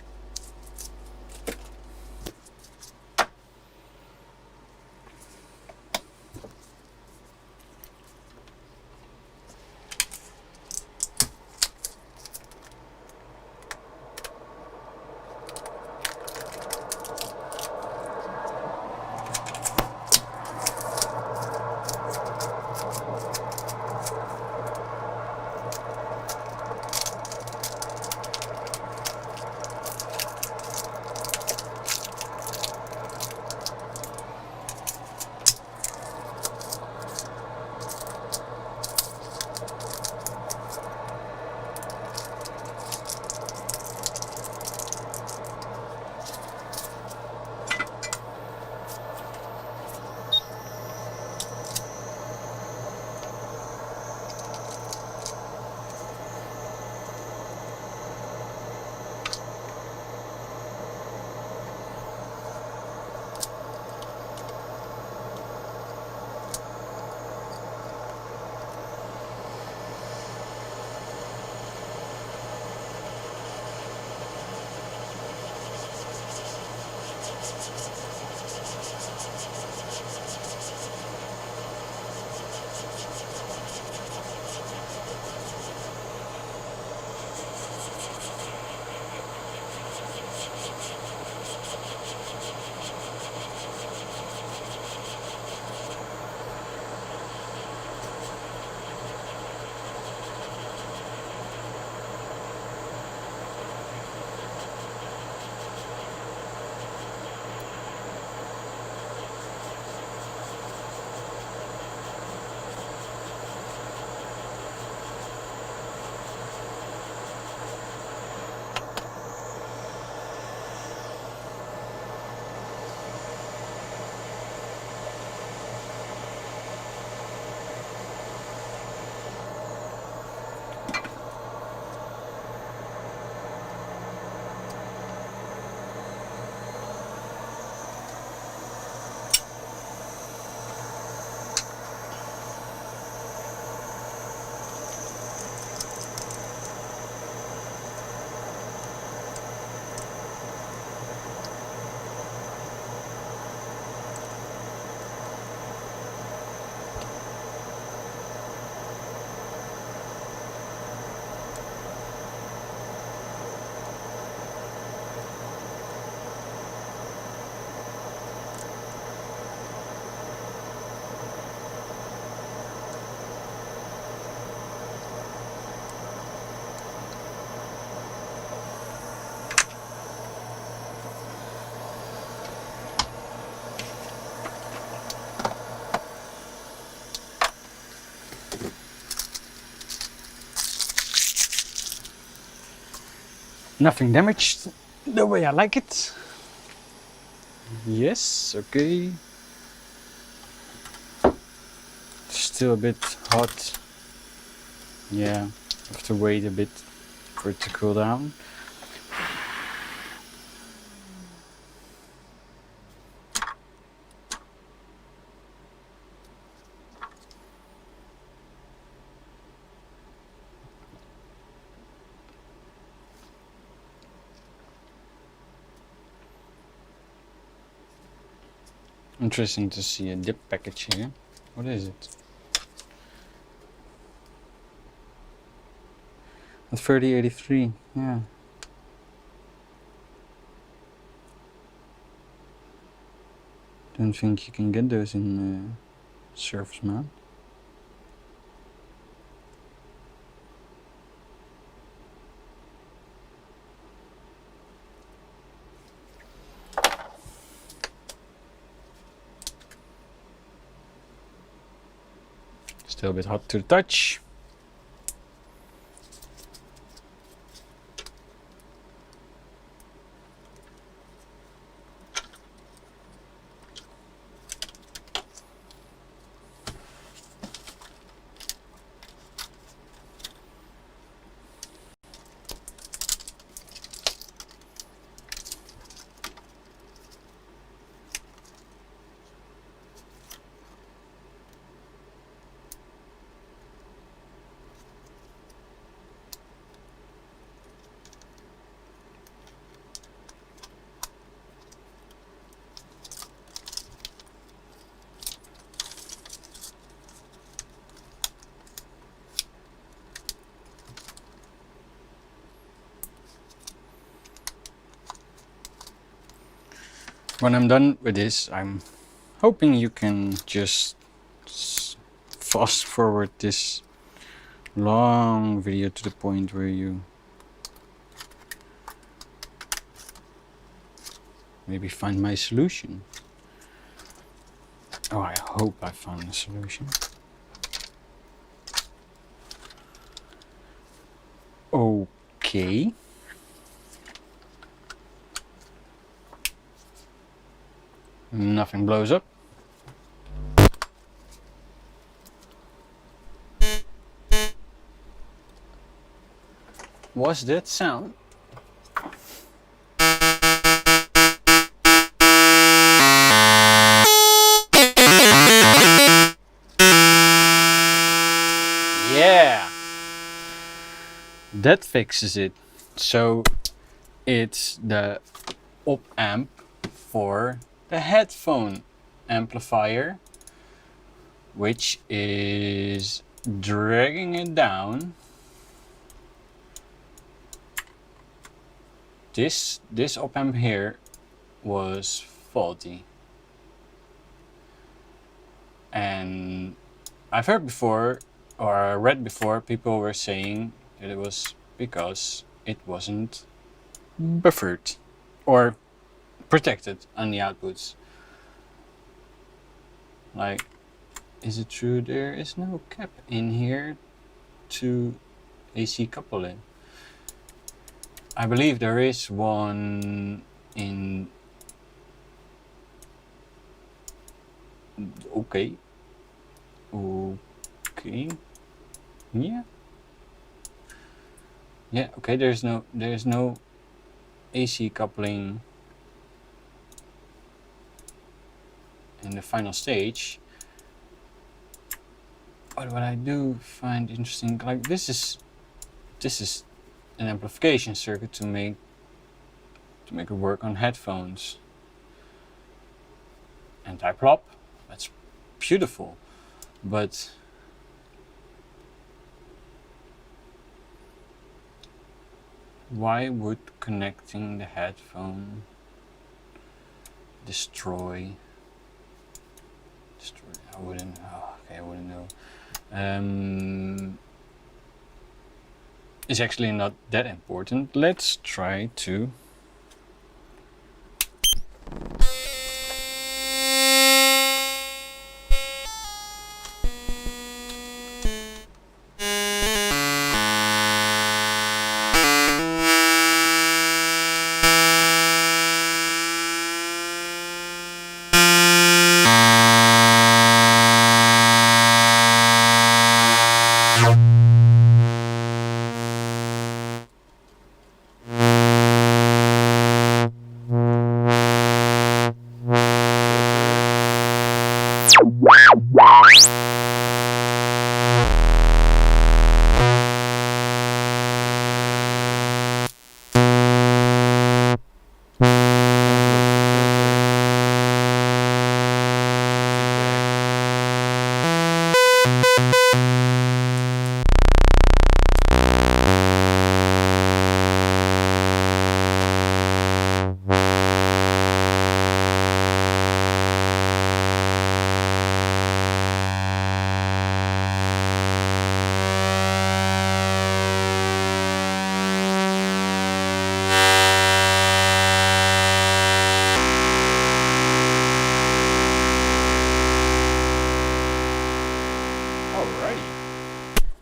Nothing damaged the way I like it. Yes, okay. Still a bit hot. Yeah, have to wait a bit for it to cool down. Interesting to see a dip package here. What is it? A 3083, yeah. Don't think you can get those in surface mount. Still a bit hot to the touch. When I'm done with this, I'm hoping you can just fast forward this long video to the point where you maybe find my solution. Oh, I hope I found a solution. Okay. Nothing blows up. Was that sound? Yeah, that fixes it. So it's the op amp for the headphone amplifier, which is dragging it down. This op amp here was faulty, and I've heard before, or read before, people were saying that it was because it wasn't buffered or protected on the outputs. Like, is it true there is no cap in here to AC couple it? I believe there is one in... Okay. Okay. Yeah. Yeah, okay, there's no AC coupling in the final stage. But what I do find interesting, like this is an amplification circuit to make it work on headphones. Anti-plop, that's beautiful, but why would connecting the headphone destroy? I wouldn't. Oh, okay, I wouldn't know. It's actually not that important. Let's try to.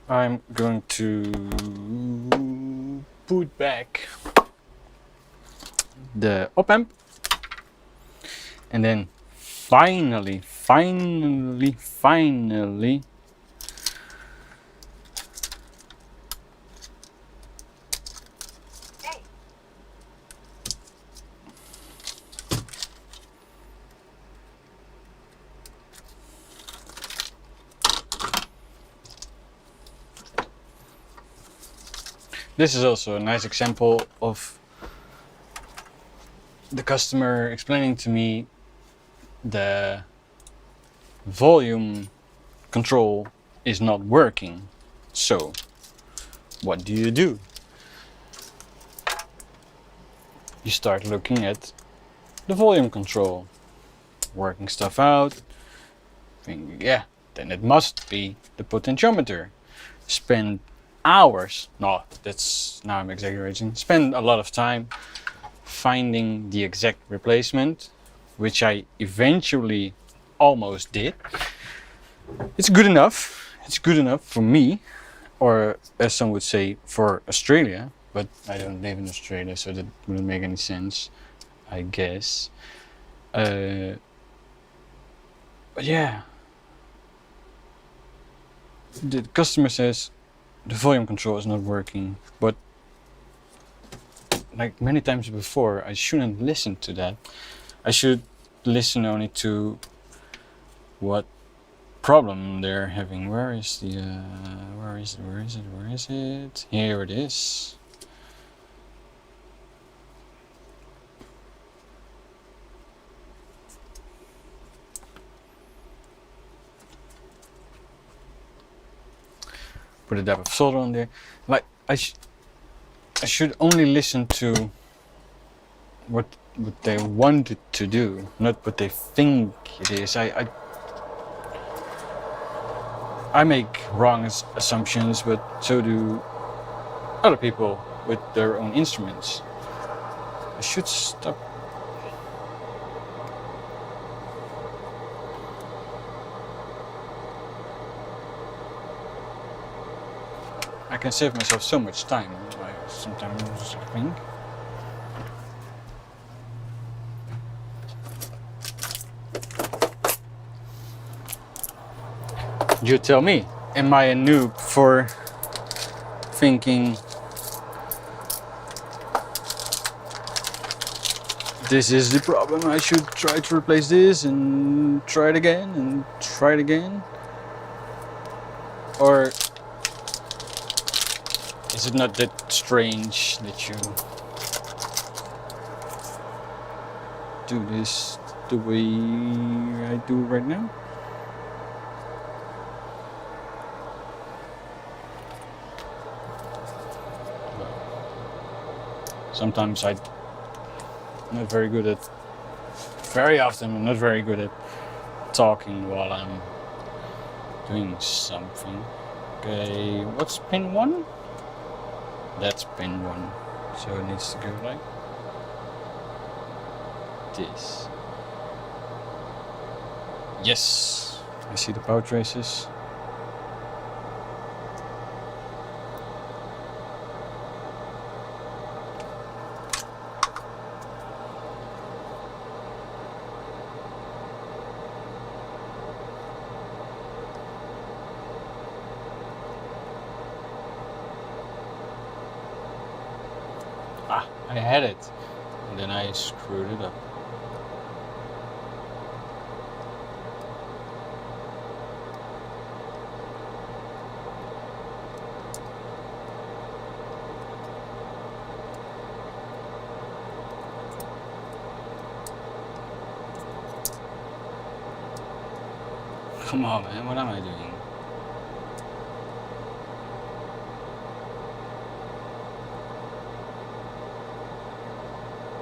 I'm going to put back the op amp, and then finally this is also a nice example of the customer explaining to me the volume control is not working. So what do? You start looking at the volume control, working stuff out, thinking, yeah, then it must be the potentiometer. Spend hours, no, that's, now I'm exaggerating, spend a lot of time finding the exact replacement, which I eventually almost did. It's good enough for me, or as some would say, for Australia, but I don't live in Australia, so that wouldn't make any sense, I guess. But yeah, the customer says the volume control is not working, but like many times before, I shouldn't listen to that. I should listen only to what problem they're having. Where is the where is it? Here it is. Put a dab of solder on there. Like I should only listen to what they want it to do, not what they think it is. I make wrong assumptions, but so do other people with their own instruments. I should stop. I can save myself so much time. I sometimes think. You tell me, am I a noob for thinking this is the problem, I should try to replace this and try it again and try it again? Or is it not that strange that you do this the way I do right now? Sometimes I'm not very good at, very often I'm not very good at talking while I'm doing something. Okay, what's pin 1? That's pin 1. So it needs to go like this. Yes, I see the power traces. I had it, and then I screwed it up. Come on, man, what am I doing?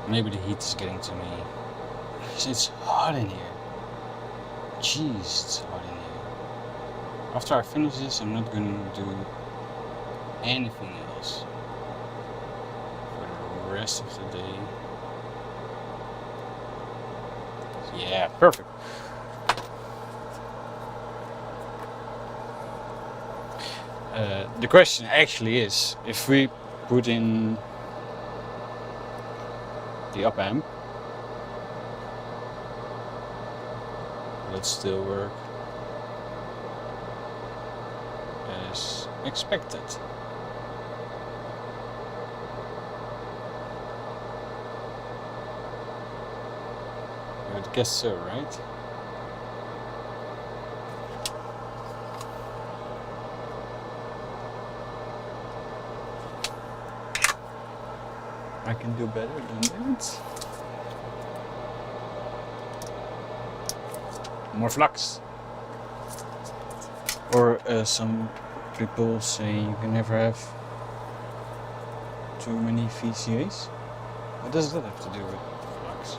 Maybe the heat is getting to me. It's hot in here. Jeez, it's hot in here. After I finish this, I'm not gonna do anything else for the rest of the day. Yeah, perfect. The question actually is, if we put in the up amp, will it still work as expected? I would guess so, right? I can do better than that. More flux. Or some people say you can never have too many VCAs. What does that have to do with flux?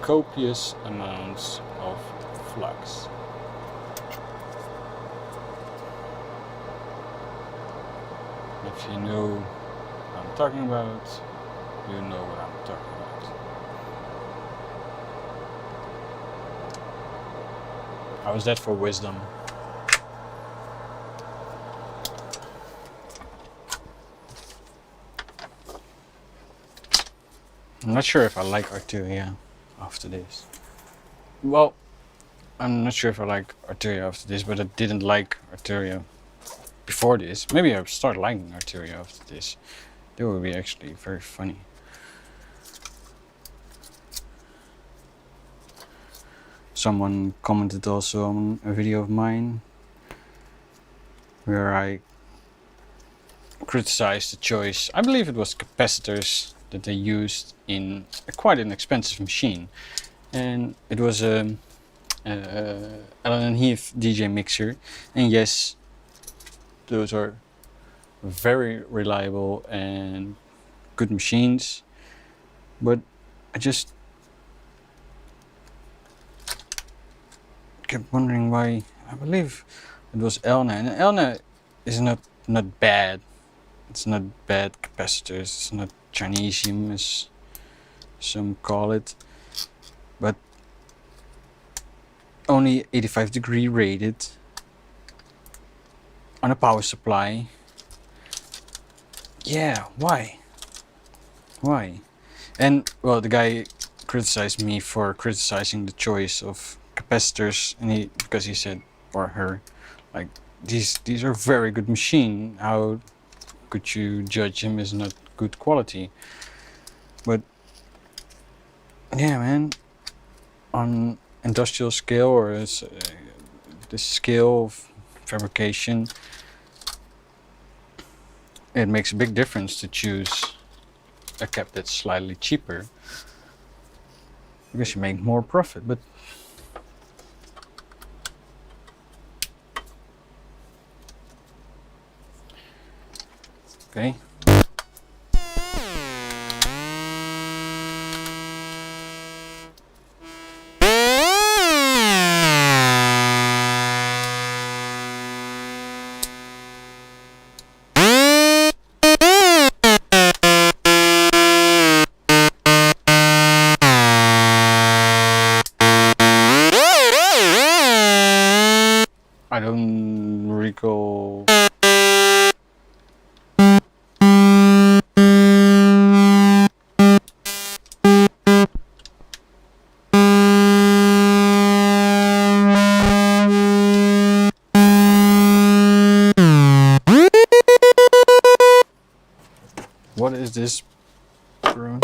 Copious amounts of flux. If you know what I'm talking about, you know what I'm talking about. How is that for wisdom? I'm not sure if I like Arturia after this. Well, I'm not sure if I like Arturia after this, but I didn't like Arturia before this. Maybe I'll start liking Arturia after this. That would be actually very funny. Someone commented also on a video of mine where I criticized the choice, I believe it was capacitors that they used in quite an expensive machine. And it was a Allen & Heath DJ mixer. And yes, those are very reliable and good machines, but I just kept wondering why. I believe it was Elna, and Elna is not bad. It's not bad capacitors. It's not Chinesium as some call it, but only 85-degree rated on a power supply. Yeah, why? And well, the guy criticized me for criticizing the choice of capacitors, and because he said, or her, like, these are very good machine. How could you judge him as not good quality? But yeah, man, on industrial scale or the scale of fabrication, it makes a big difference to choose a cap that's slightly cheaper because you make more profit. But okay. I don't recall. What is this, bro?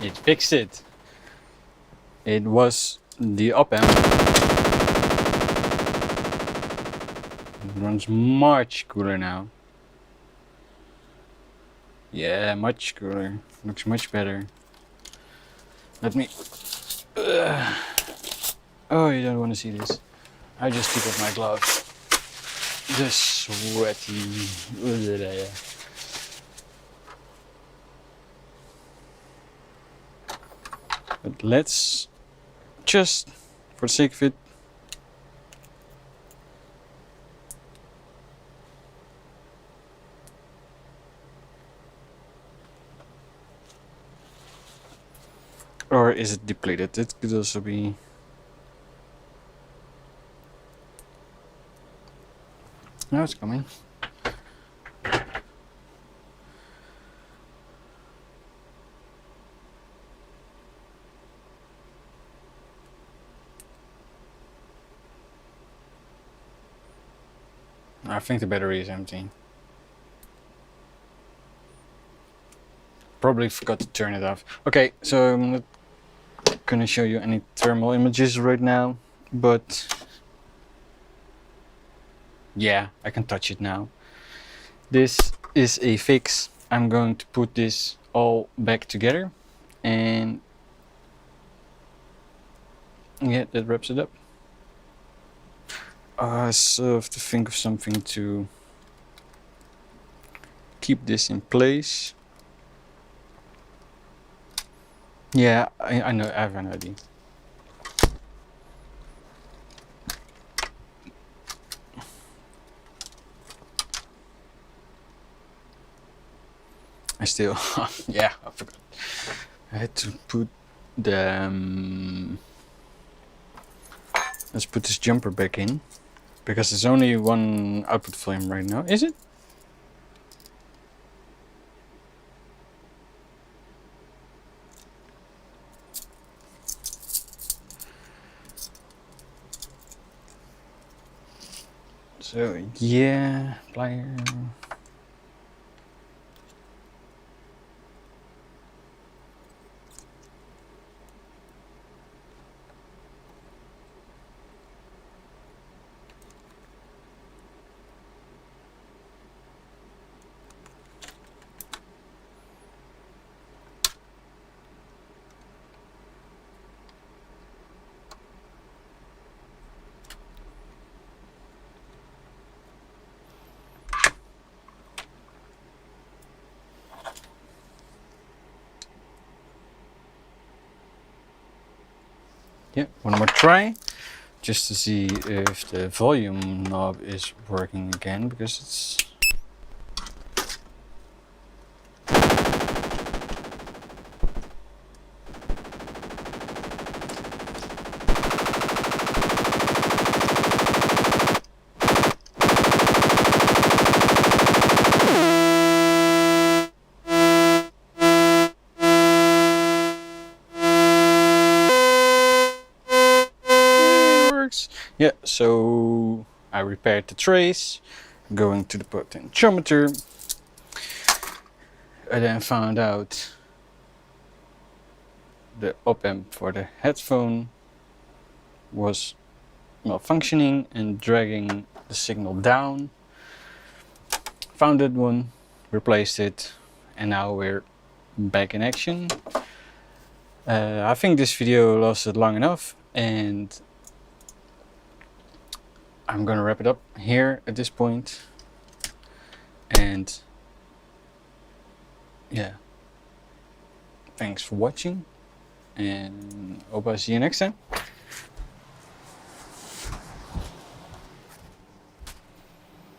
It fixed it. It was the op amp. It runs much cooler now. Yeah, much cooler. Looks much better. Let me... Oh, you don't want to see this. I just took off my gloves. The sweaty... But let's just, for the sake of it, or is it depleted? It could also be. Now it's coming. I think the battery is empty. Probably forgot to turn it off. Okay, so I'm not gonna show you any thermal images right now, but yeah, I can touch it now. This is a fix. I'm going to put this all back together, and yeah, that wraps it up. I still have to think of something to keep this in place. Yeah, I know, I have an idea. I still, yeah, I forgot. I had to put the, let's put this jumper back in, because there's only one output volume right now, is it? So yeah, plier. Yeah, one more try, just to see if the volume knob is working again, because it's... Yeah, so I repaired the trace, going to the potentiometer. I then found out the op amp for the headphone was malfunctioning and dragging the signal down. Found that one, replaced it, and now we're back in action. I think this video lasted long enough, and I'm gonna wrap it up here at this point. And yeah, thanks for watching, and hope I see you next time.